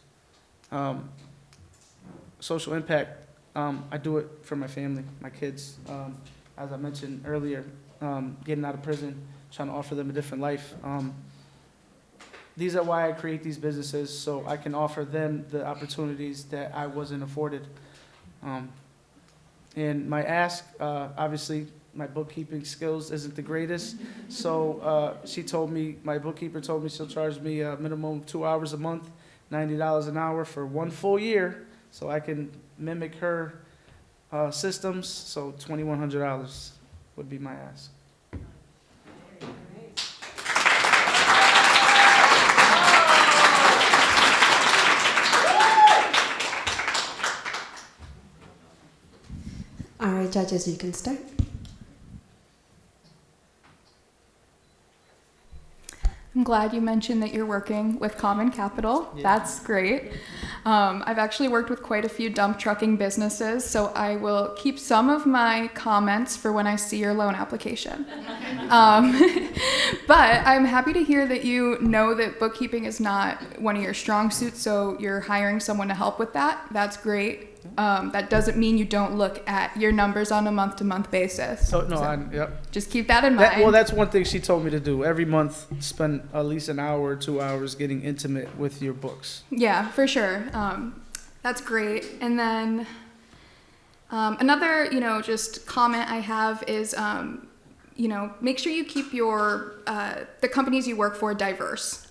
Social impact, I do it for my family, my kids. As I mentioned earlier, getting out of prison, trying to offer them a different life. These are why I create these businesses, so I can offer them the opportunities that I wasn't afforded. And my ask, obviously, my bookkeeping skills isn't the greatest, so my bookkeeper told me she'll charge me a minimum of 2 hours a month, $90 an hour for 1 full year, so I can mimic her systems, so $2,100 would be my ask. All right, judges, you can start. I'm glad you mentioned that you're working with Common Capital. Yeah. That's great. I've actually worked with quite a few dump trucking businesses, so I will keep some of my comments for when I see your loan application. But I'm happy to hear that you know that bookkeeping is not one of your strong suits, so you're hiring someone to help with that. That's great. That doesn't mean you don't look at your numbers on a month-to-month basis. Yep. Just keep that in mind. Well, that's one thing she told me to do. Every month, spend at least an hour or 2 hours getting intimate with your books. Yeah, for sure. That's great. And then another, just comment I have is, make sure you keep your the companies you work for diverse.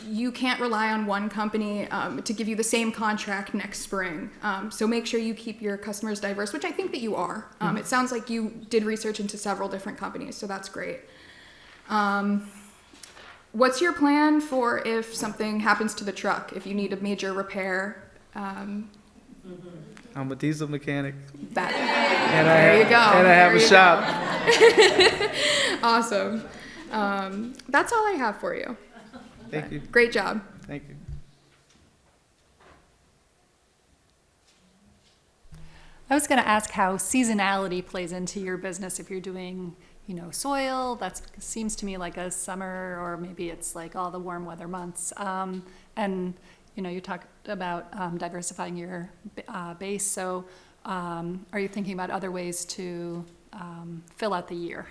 You can't rely on one company to give you the same contract next spring. So make sure you keep your customers diverse, which I think that you are. It sounds like you did research into several different companies, so that's great. What's your plan for if something happens to the truck, if you need a major repair? I'm a diesel mechanic. There you go. And I have a shop. Awesome. That's all I have for you. Thank you. Great job. Thank you. I was going to ask how seasonality plays into your business. If you're doing, soil, that seems to me like a summer, or maybe it's like all the warm weather months. And you talked about diversifying your base. So are you thinking about other ways to fill out the year?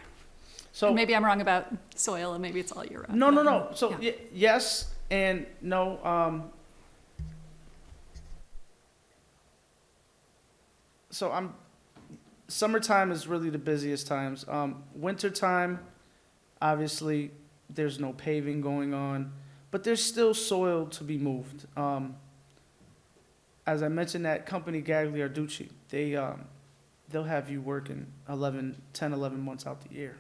So maybe I'm wrong about soil, and maybe it's all year round. No. So yeah. Yes and no. Summertime is really the busiest times. Wintertime, obviously, there's no paving going on, but there's still soil to be moved. As I mentioned, that company Gagliarducci, they'll have you working 10, 11 months out the year.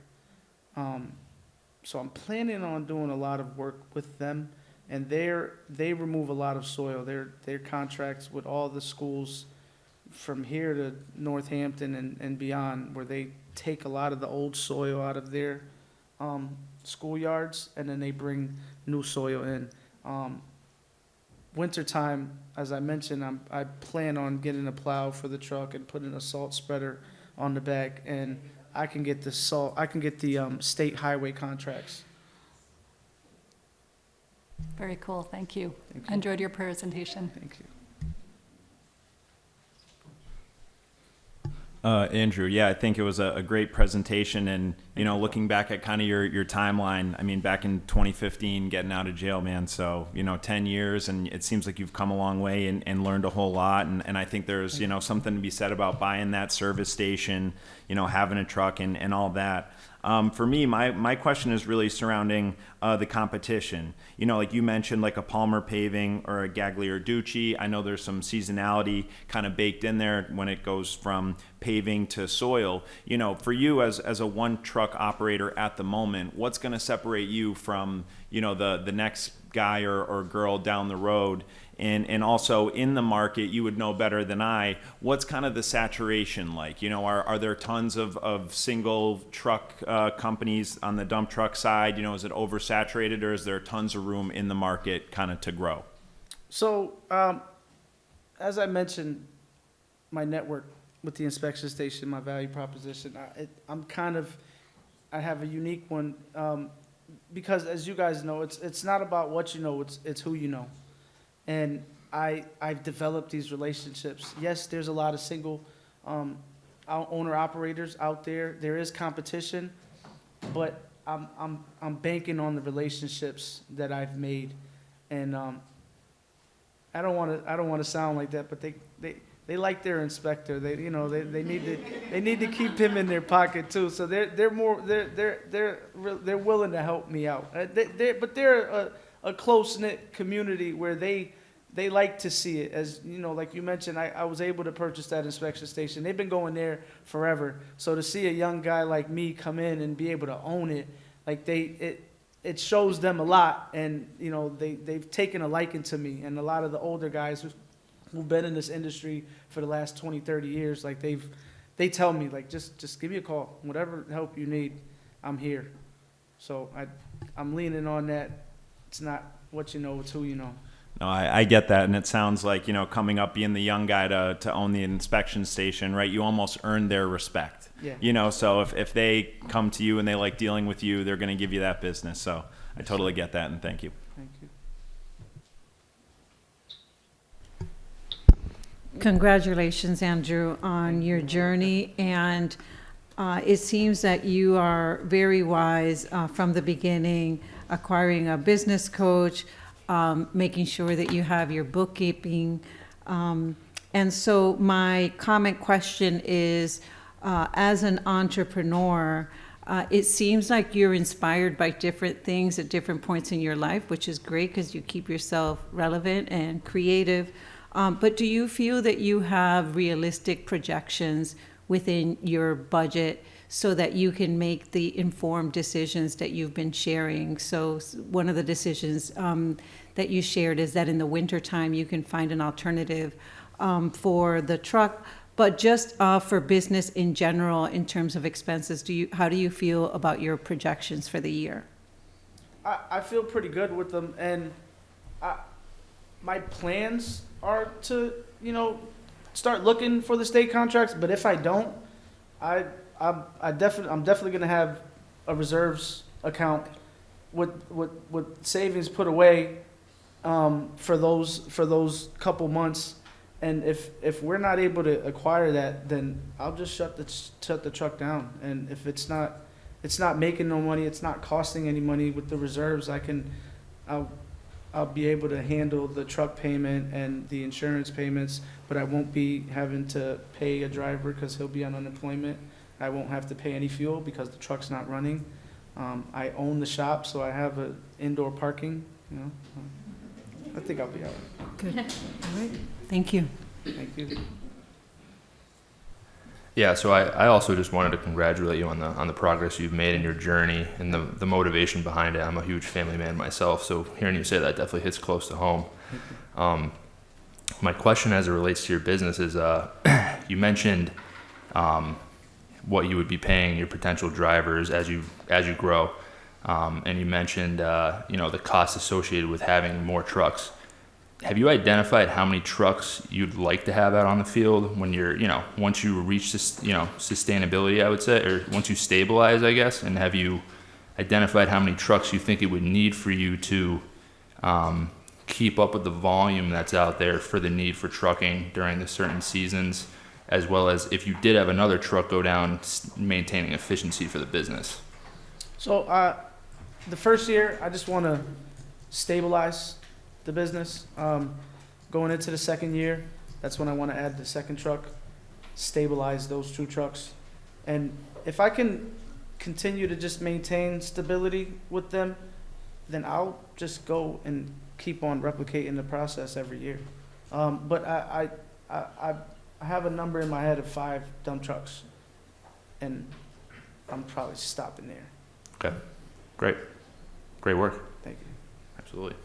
So I'm planning on doing a lot of work with them, and they remove a lot of soil. Their contracts with all the schools from here to Northampton and beyond, where they take a lot of the old soil out of their schoolyards, and then they bring new soil in. Wintertime, as I mentioned, I plan on getting a plow for the truck and putting a salt spreader on the back, and I can get the state highway contracts. Very cool. Thank you. Thank you. Enjoyed your presentation. Thank you. Andrew, yeah, I think it was a great presentation, and looking back at kind of your timeline. I mean, back in 2015, getting out of jail, man. So 10 years, and it seems like you've come a long way and learned a whole lot. And I think there's something to be said about buying that service station, having a truck and all that. For me, my question is really surrounding the competition. Like you mentioned, like a Palmer Paving or a Gagliarducci. I know there's some seasonality kind of baked in there when it goes from paving to soil. For you as a one truck operator at the moment, what's going to separate you from the next guy or girl down the road? And also in the market, you would know better than I, what's kind of the saturation like? Are there tons of single truck companies on the dump truck side? Is it oversaturated, or is there tons of room in the market kind of to grow? So, as I mentioned, my network with the inspection station, my value proposition, I have a unique one because, as you guys know, it's not about what you know, it's who you know. And I've developed these relationships. Yes, there's a lot of single owner-operators out there. There is competition, but I'm banking on the relationships that I've made. And I don't want to sound like that, but they like their inspector. They need to keep him in their pocket too. So they're willing to help me out. But they're a close-knit community where they like to see it. As like you mentioned, I was able to purchase that inspection station. They've been going there forever. So to see a young guy like me come in and be able to own it, like it shows them a lot. And they've taken a liking to me. And a lot of the older guys who've been in this industry for the last 20, 30 years, like they tell me, like, just give me a call. Whatever help you need, I'm here. So I'm leaning on that. It's not what you know, it's who you know. No, I get that, and it sounds like, coming up, being the young guy to own the inspection station, right? You almost earn their respect. Yeah. So if they come to you and they like dealing with you, they're going to give you that business. So I totally get that, and thank you. Thank you. Congratulations, Andrew, on your journey. And it seems that you are very wise from the beginning, acquiring a business coach, making sure that you have your bookkeeping. And so my comment question is, as an entrepreneur, it seems like you're inspired by different things at different points in your life, which is great because you keep yourself relevant and creative. But do you feel that you have realistic projections within your budget so that you can make the informed decisions that you've been sharing? So one of the decisions that you shared is that in the wintertime you can find an alternative for the truck. But just for business in general, in terms of expenses, how do you feel about your projections for the year? I feel pretty good with them, and my plans are to start looking for the state contracts. But if I don't, I'm definitely going to have a reserves account with savings put away for those couple months. And if we're not able to acquire that, then I'll just shut the truck down. And if it's not making no money, it's not costing any money with the reserves, I'll be able to handle the truck payment and the insurance payments, but I won't be having to pay a driver because he'll be on unemployment. I won't have to pay any fuel because the truck's not running. I own the shop, so I have an indoor parking. I think I'll be all right. Good. All right. Thank you. Thank you. Yeah, so I also just wanted to congratulate you on the progress you've made in your journey and the motivation behind it. I'm a huge family man myself, so hearing you say that definitely hits close to home. My question as it relates to your business is, you mentioned what you would be paying your potential drivers as you grow, and you mentioned the costs associated with having more trucks. Have you identified how many trucks you'd like to have out on the field when you're, once you reach this, sustainability, I would say, or once you stabilize, I guess, and have you identified how many trucks you think it would need for you to keep up with the volume that's out there for the need for trucking during the certain seasons? as well as if you did have another truck go down, maintaining efficiency for the business? So the first year, I just want to stabilize the business. Going into the second year, that's when I want to add the second truck, stabilize those 2 trucks. And if I can continue to just maintain stability with them, then I'll just go and keep on replicating the process every year. But I have a number in my head of 5 dump trucks, and I'm probably stopping there. Okay, great. Great work. Thank you. Absolutely.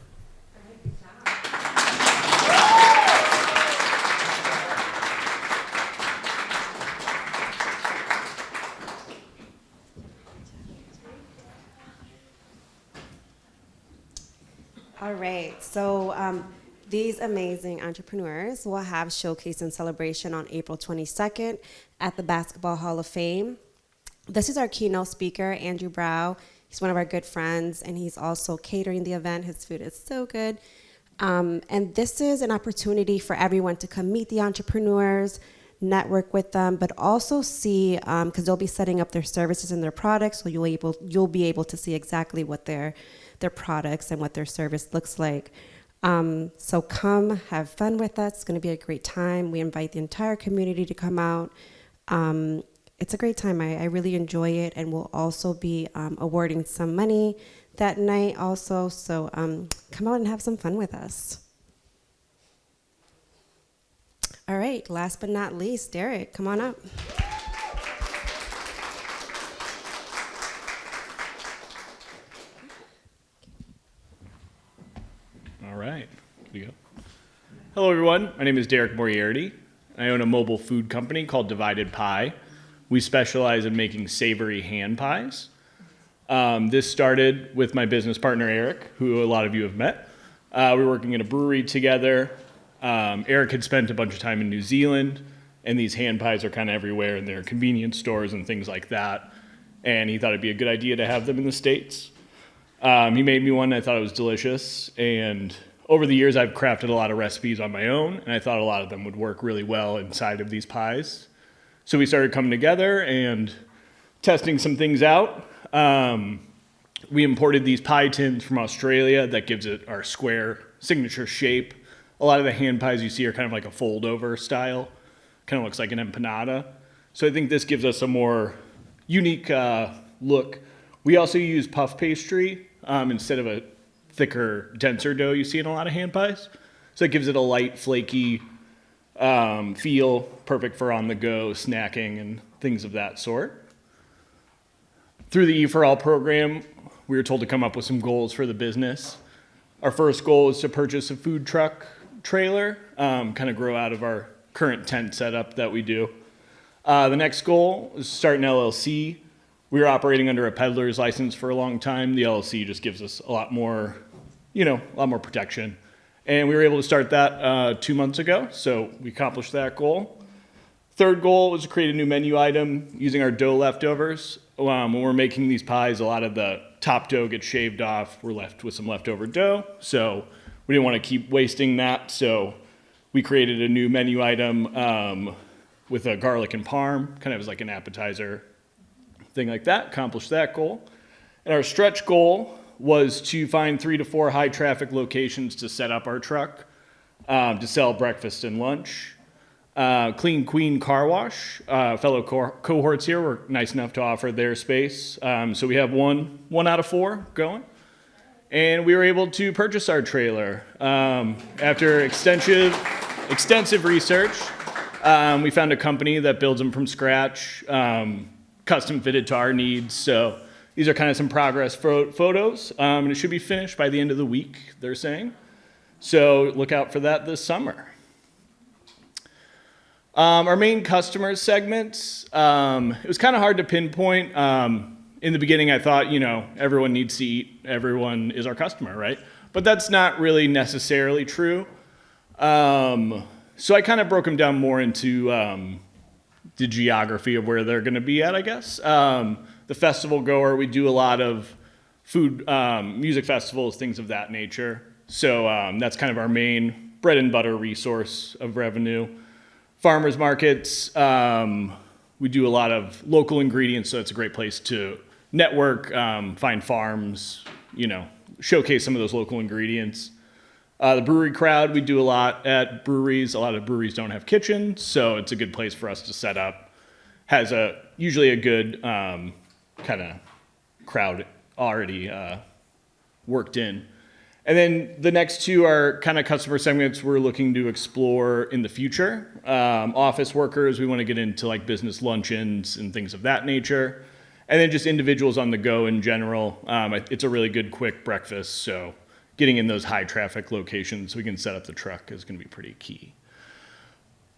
All right, so these amazing entrepreneurs will have showcase and celebration on April 22nd at the Basketball Hall of Fame. This is our keynote speaker, Andrew Brow. He's one of our good friends, and he's also catering the event. His food is so good. And this is an opportunity for everyone to come meet the entrepreneurs, network with them, but also see, because they'll be setting up their services and their products, so you'll be able to see exactly what their products and what their service looks like. So come have fun with us. It's going to be a great time. We invite the entire community to come out. It's a great time. I really enjoy it, and we'll also be awarding some money that night also. So come out and have some fun with us. All right, last but not least, Derek, come on up. All right, here we go. Hello, everyone. My name is Derek Moriarty. I own a mobile food company called Divided Pie. We specialize in making savory hand pies. This started with my business partner, Eric, who a lot of you have met. We were working in a brewery together. Eric had spent a bunch of time in New Zealand, and these hand pies are kind of everywhere in their convenience stores and things like that. And he thought it'd be a good idea to have them in the States. He made me one, and I thought it was delicious. And over the years, I've crafted a lot of recipes on my own, and I thought a lot of them would work really well inside of these pies. So we started coming together and testing some things out. We imported these pie tins from Australia that gives it our square signature shape. A lot of the hand pies you see are kind of like a fold-over style. Kind of looks like an empanada. So I think this gives us a more unique look. We also use puff pastry instead of a thicker, denser dough you see in a lot of hand pies. So it gives it a light, flaky feel, perfect for on-the-go snacking and things of that sort. Through the EforAll program, we were told to come up with some goals for the business. Our first goal is to purchase a food truck trailer, kind of grow out of our current tent setup that we do. The next goal is to start an LLC. We were operating under a peddler's license for a long time. The LLC just gives us a lot more protection. And we were able to start that 2 months ago, so we accomplished that goal. Third goal was to create a new menu item using our dough leftovers. When we're making these pies, a lot of the top dough gets shaved off. We're left with some leftover dough, so we didn't want to keep wasting that, so we created a new menu item with a garlic and parm, kind of as like an appetizer, thing like that, accomplished that goal. And our stretch goal was to find 3 to 4 high traffic locations to set up our truck, to sell breakfast and lunch. Clean Queen Car Wash, fellow cohorts here were nice enough to offer their space. So we have one out of 4 going. And we were able to purchase our trailer. After extensive research, we found a company that builds them from scratch, custom fitted to our needs. So these are kind of some progress photos, and it should be finished by the end of the week, they're saying. So look out for that this summer. Our main customer segments, it was kind of hard to pinpoint. In the beginning, I thought, everyone needs to eat, everyone is our customer, right? But that's not really necessarily true. So I kind of broke them down more into the geography of where they're going to be at, I guess. The festival goer, we do a lot of food, music festivals, things of that nature. So that's kind of our main bread and butter resource of revenue. farmers markets. We do a lot of local ingredients, so it's a great place to network, find farms, showcase some of those local ingredients. The brewery crowd, we do a lot at breweries. A lot of breweries don't have kitchens, so it's a good place for us to set up. Has usually a good kind of crowd already worked in. And then the next two are kind of customer segments we're looking to explore in the future. Office workers, we want to get into like business luncheons and things of that nature. And then just individuals on the go in general. It's a really good quick breakfast, so getting in those high traffic locations so we can set up the truck is going to be pretty key.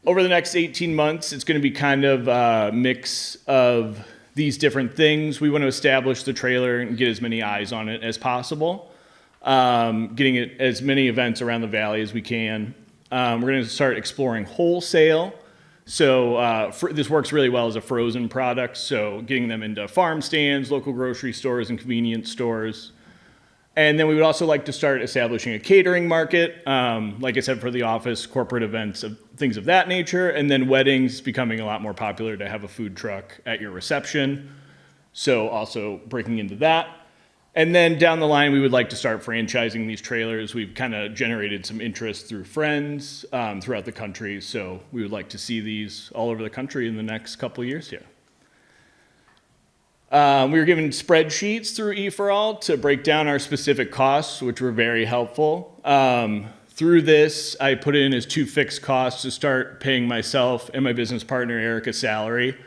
Over the next 18 months, it's going to be kind of a mix of these different things. We want to establish the trailer and get as many eyes on it as possible. Getting it as many events around the valley as we can. We're going to start exploring wholesale. So this works really well as a frozen product. So getting them into farm stands, local grocery stores, and convenience stores. And then we would also like to start establishing a catering market, like I said, for the office, corporate events, things of that nature. And then weddings becoming a lot more popular to have a food truck at your reception. So also breaking into that. And then down the line, we would like to start franchising these trailers. We've kind of generated some interest through friends throughout the country. So we would like to see these all over the country in the next couple of years here. We were given spreadsheets through EforAll to break down our specific costs, which were very helpful. Through this, I put in as 2 fixed costs to start paying myself and my business partner, Eric, a salary.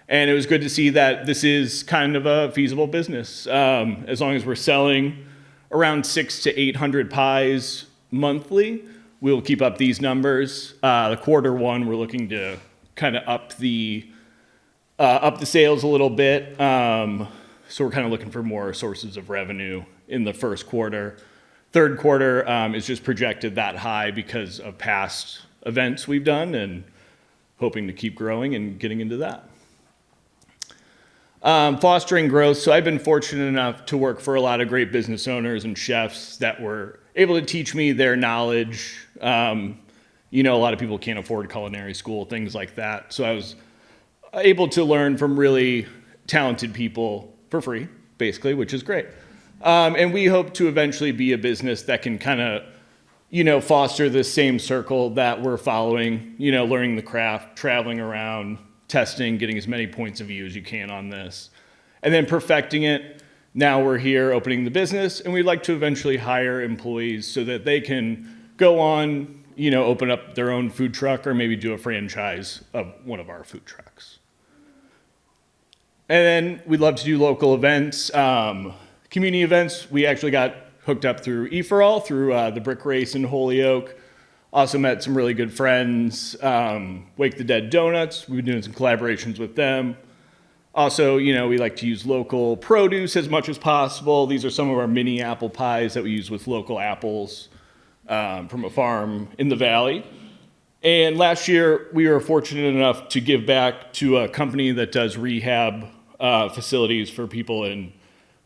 And it was good to see that this is kind of a feasible business. As long as we're selling around 600 to 800 pies monthly, we'll keep up these numbers. The Q1, we're looking to kind of up the sales a little bit. So we're kind of looking for more sources of revenue in the first quarter. Third quarter is just projected that high because of past events we've done and hoping to keep growing and getting into that. Fostering growth. So I've been fortunate enough to work for a lot of great business owners and chefs that were able to teach me their knowledge. A lot of people can't afford culinary school, things like that. So I was able to learn from really talented people for free, basically, which is great. And we hope to eventually be a business that can kind of, foster this same circle that we're following, learning the craft, traveling around, testing, getting as many points of view as you can on this, and then perfecting it. Now we're here opening the business, and we'd like to eventually hire employees so that they can go on, open up their own food truck or maybe do a franchise of one of our food trucks. And then we'd love to do local events, community events. We actually got hooked up through EforAll, through the brick race in Holyoke. Also met some really good friends, Wake the Dead Donuts. We've been doing some collaborations with them. Also, we like to use local produce as much as possible. These are some of our mini apple pies that we use with local apples from a farm in the valley. And last year, we were fortunate enough to give back to a company that does rehab facilities for people in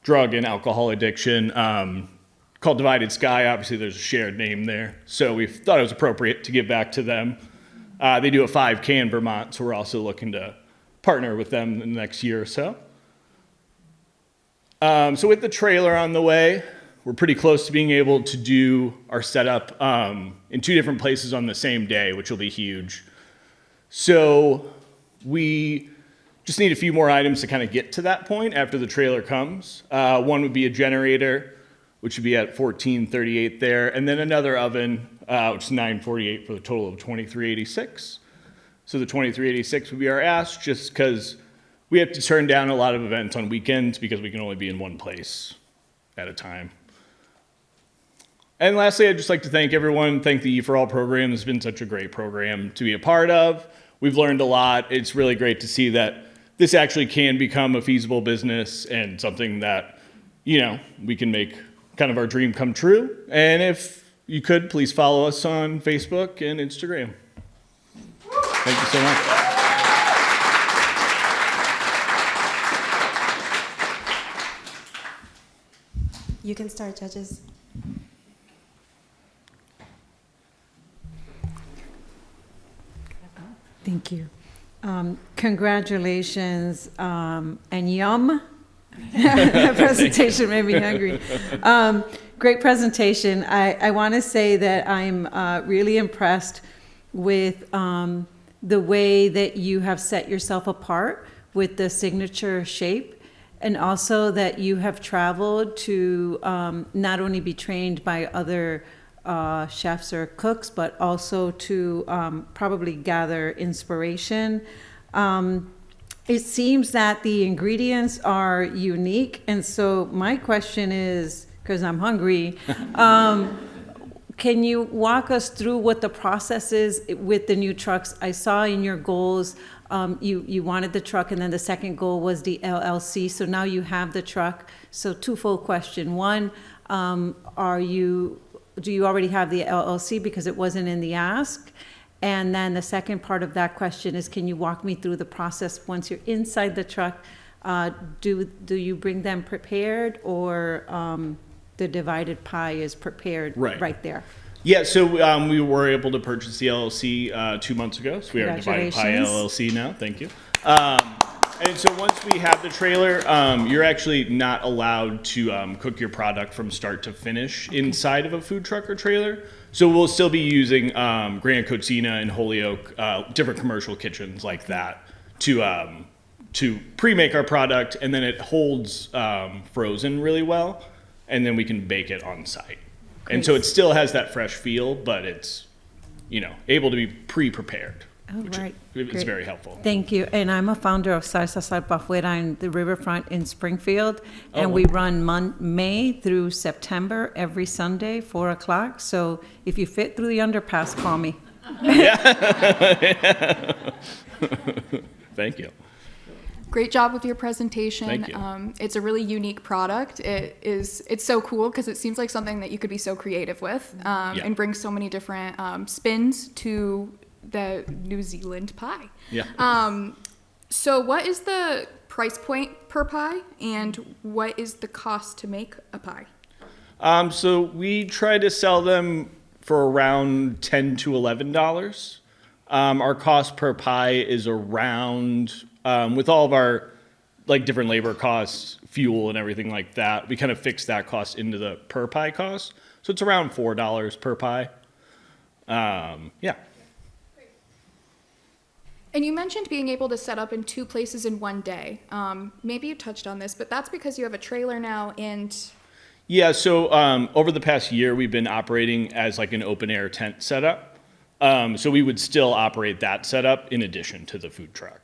drug and alcohol addiction. Called Divided Sky. Obviously, there's a shared name there. So we thought it was appropriate to give back to them. They do a 5K in Vermont, so we're also looking to partner with them in the next year or so. So with the trailer on the way, we're pretty close to being able to do our setup in 2 different places on the same day, which will be huge. So we just need a few more items to kind of get to that point after the trailer comes. One would be a generator, which would be at 1438 there, and then another oven, which is 948 for the total of 2386. So the 2386 would be our ask, just because we have to turn down a lot of events on weekends because we can only be in one place at a time. And lastly, I'd just like to thank everyone, thank the EforAll program. It's been such a great program to be a part of. We've learned a lot. It's really great to see that this actually can become a feasible business and something that, we can make kind of our dream come true. And if you could, please follow us on Facebook and Instagram. Thank you so much. You can start, judges. Thank you. Congratulations, and yum. That presentation made me hungry. Great presentation. I want to say that I'm really impressed with the way that you have set yourself apart with the signature shape, and also that you have traveled to not only be trained by other chefs or cooks, but also to probably gather inspiration. It seems that the ingredients are unique, and so my question is, because I'm hungry, can you walk us through what the process is with the new trucks? I saw in your goals, you wanted the truck, and then the second goal was the LLC, so now you have the truck. So twofold question. One, do you already have the LLC because it wasn't in the ask? And then the second part of that question is, can you walk me through the process once you're inside the truck? Do you bring them prepared, or the divided pie is prepared right there? Yeah, so we were able to purchase the LLC 2 months ago. So we are Divided Pie LLC now. Thank you. And so once we have the trailer, you're actually not allowed to cook your product from start to finish inside of a food truck or trailer. So we'll still be using Gran Cocina and Holyoke, different commercial kitchens like that, to pre-make our product, and then it holds frozen really well, and then we can bake it on site. Great. And so it still has that fresh feel, but it's able to be pre-prepared. Oh, right. It's Great. very helpful. Thank you. And I'm a founder of Salsa Sal Pa Fuera in the riverfront in Springfield. And we run May through September every Sunday, 4 o'clock. So if you fit through the underpass, call me. Yeah. Thank you. Great job with your presentation. Thank you. It's a really unique product. It's so cool because it seems like something that you could be so creative with and bring so many different spins to the New Zealand pie. Yeah. So what is the price point per pie, and what is the cost to make a pie? So we try to sell them for around $10 to $11. Our cost per pie is around, with all of our different labor costs, fuel and everything like that, we kind of fix that cost into the per pie cost. So it's around $4 per pie. Yeah. And you mentioned being able to set up in 2 places in one day. Maybe you touched on this, but that's because you have a trailer now and... Yeah, so over the past year, we've been operating as an open air tent setup. So we would still operate that setup in addition to the food truck.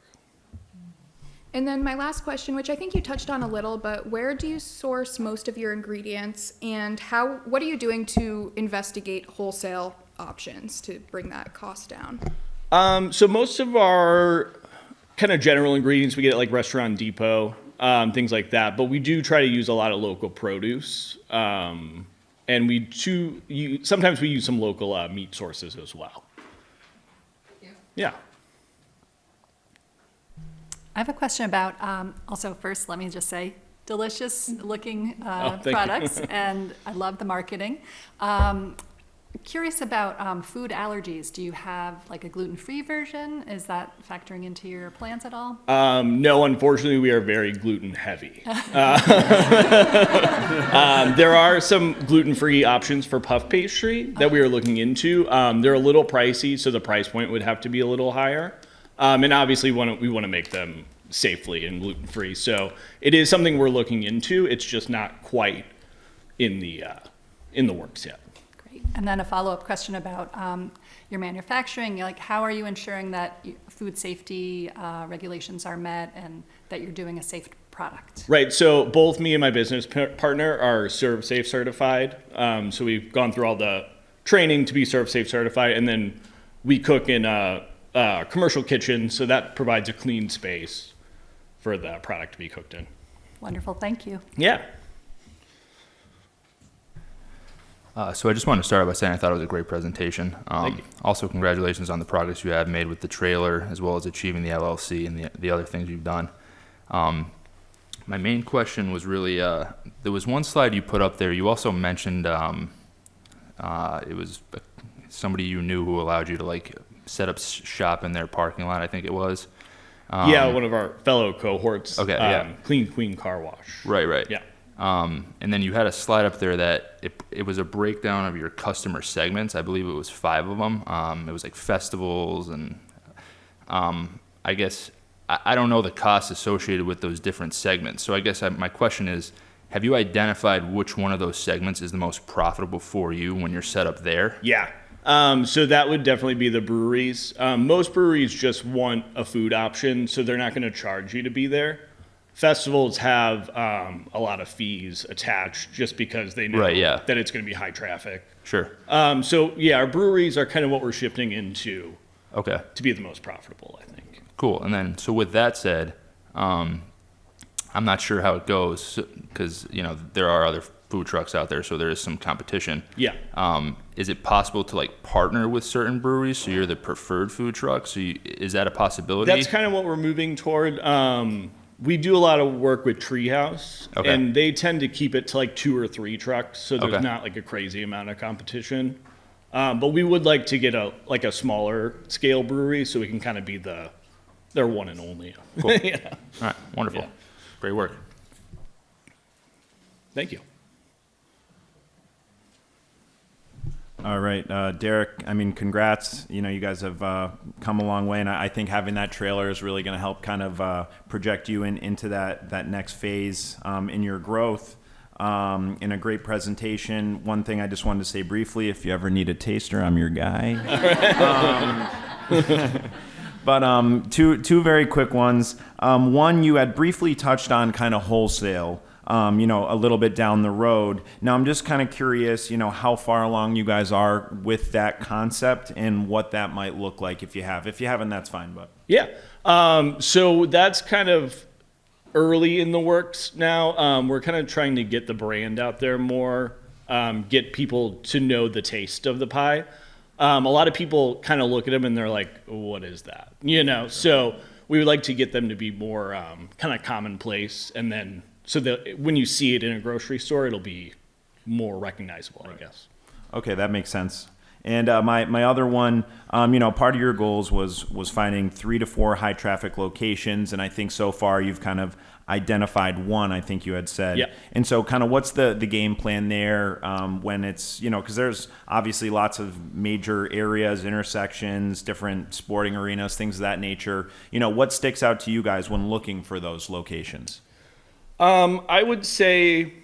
And then my last question, which I think you touched on a little, but where do you source most of your ingredients, and what are you doing to investigate wholesale options to bring that cost down? So most of our kind of general ingredients we get at Restaurant Depot, things like that. But we do try to use a lot of local produce, and sometimes we use some local meat sources as well. Yeah. I have a question about, also first, let me just say, delicious looking products, and I love the marketing. Curious about food allergies. Do you have a gluten-free version? Is that factoring into your plans at all? No, unfortunately, we are very gluten heavy. There are some gluten-free options for puff pastry that we are looking into. They're a little pricey, so the price point would have to be a little higher. And obviously, we want to make them safely and gluten-free. So it is something we're looking into. It's just not quite in the works yet. And then a follow-up question about your manufacturing. How are you ensuring that food safety regulations are met and that you're doing a safe product? Right. So both me and my business partner are ServSafe certified. So we've gone through all the training to be ServSafe certified, and then we cook in a commercial kitchen, so that provides a clean space for the product to be cooked in. Wonderful. Thank you. Yeah. So I just wanted to start by saying I thought it was a great presentation. Thank you. Also, congratulations on the progress you have made with the trailer, as well as achieving the LLC and the other things you've done. My main question was really, there was one slide you put up there. You also mentioned it was somebody you knew who allowed you to set up shop in their parking lot, I think it was. Yeah, one of our fellow cohorts. Okay, yeah. Clean Queen Car Wash. Right. Yeah. And then you had a slide up there that it was a breakdown of your customer segments. I believe it was 5 of them. It was like festivals and I guess I don't know the costs associated with those different segments. So I guess my question is, have you identified which one of those segments is the most profitable for you when you're set up there? Yeah. So that would definitely be the breweries. Most breweries just want a food option, so they're not going to charge you to be there. Festivals have a lot of fees attached just because they know that it's going to be high traffic. Sure. So yeah, our breweries are kind of what we're shifting into. Okay. To be the most profitable, I think. Cool. And then, so with that said, I'm not sure how it goes because, there are other food trucks out there, so there is some competition. Yeah. Is it possible to like partner with certain breweries so you're the preferred food truck? So is that a possibility? That's kind of what we're moving toward. We do a lot of work with Treehouse, and they tend to keep it to like 2 or 3 trucks, so there's not like a crazy amount of competition. But we would like to get a smaller scale brewery so we can kind of be their one and only. Cool. Yeah. All right. Wonderful. Yeah. Great work. Thank you. All right, Derek, I mean, congrats. You guys have come a long way, and I think having that trailer is really going to help kind of project you into that next phase in your growth. In a great presentation. One thing I just wanted to say briefly, if you ever need a taster, I'm your guy. But two very quick ones. One, you had briefly touched on kind of wholesale. A little bit down the road. Now, I'm just kind of curious, how far along you guys are with that concept and what that might look like if you have. If you haven't, that's fine, but. Yeah. So that's kind of early in the works now. We're kind of trying to get the brand out there more, get people to know the taste of the pie. A lot of people kind of look at them and they're like, what is that? So we would like to get them to be more kind of commonplace, and then so that when you see it in a grocery store, it'll be more recognizable, I guess. Okay, that makes sense. And my other one, part of your goals was finding 3 to 4 high traffic locations, and I think so far you've kind of identified one, I think you had said. Yeah. And so kind of what's the game plan there when it's, because there's obviously lots of major areas, intersections, different sporting arenas, things of that nature. What sticks out to you guys when looking for those locations? I would say,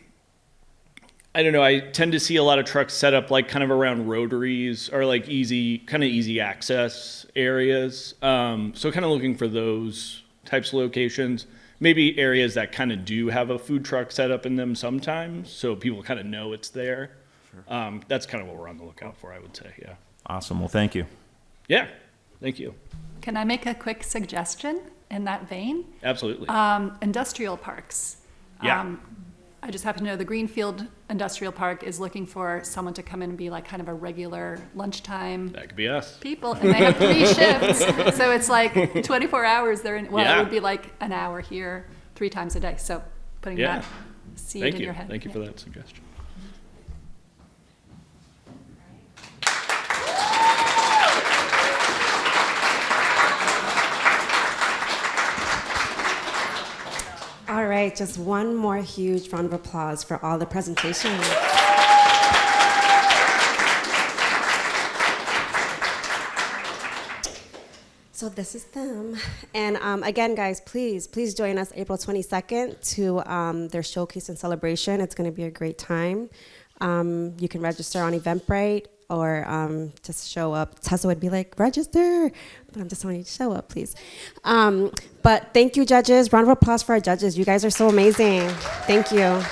I don't know, I tend to see a lot of trucks set up like kind of around rotaries or like easy access areas. So kind of looking for those types of locations. Maybe areas that kind of do have a food truck set up in them sometimes, so people kind of know it's there. Sure. That's kind of what we're on the lookout for, I would say, yeah. Awesome. Well, thank you. Yeah, thank you. Can I make a quick suggestion in that vein? Absolutely. Industrial parks. Yeah. I just happen to know the Greenfield Industrial Park is looking for someone to come in and be like kind of a regular lunchtime That could be us. people, and they have 3 shifts, so it's like 24 hours they're in. Well, Yeah. it would be like an hour here 3 times a day. So putting that seed Thank in you. your head. Thank you for that suggestion. All right, just one more huge round of applause for all the presentations. So this is them. And again, guys, please join us April 22nd to their showcase and celebration. It's going to be a great time. You can register on Eventbrite or just show up. Tessa would be like, register. But I'm just telling you to show up, please. But thank you, judges. Round of applause for our judges. You guys are so amazing. Thank you.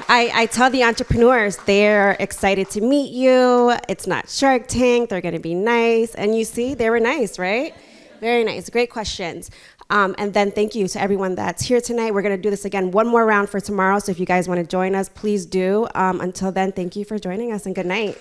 I tell the entrepreneurs, they're excited to meet you. It's not Shark Tank. They're going to be nice. And you see, they were nice, right? Very nice. Great questions. And then thank you to everyone that's here tonight. We're going to do this again, one more round for tomorrow. So if you guys want to join us, please do. Until then, thank you for joining us and good night.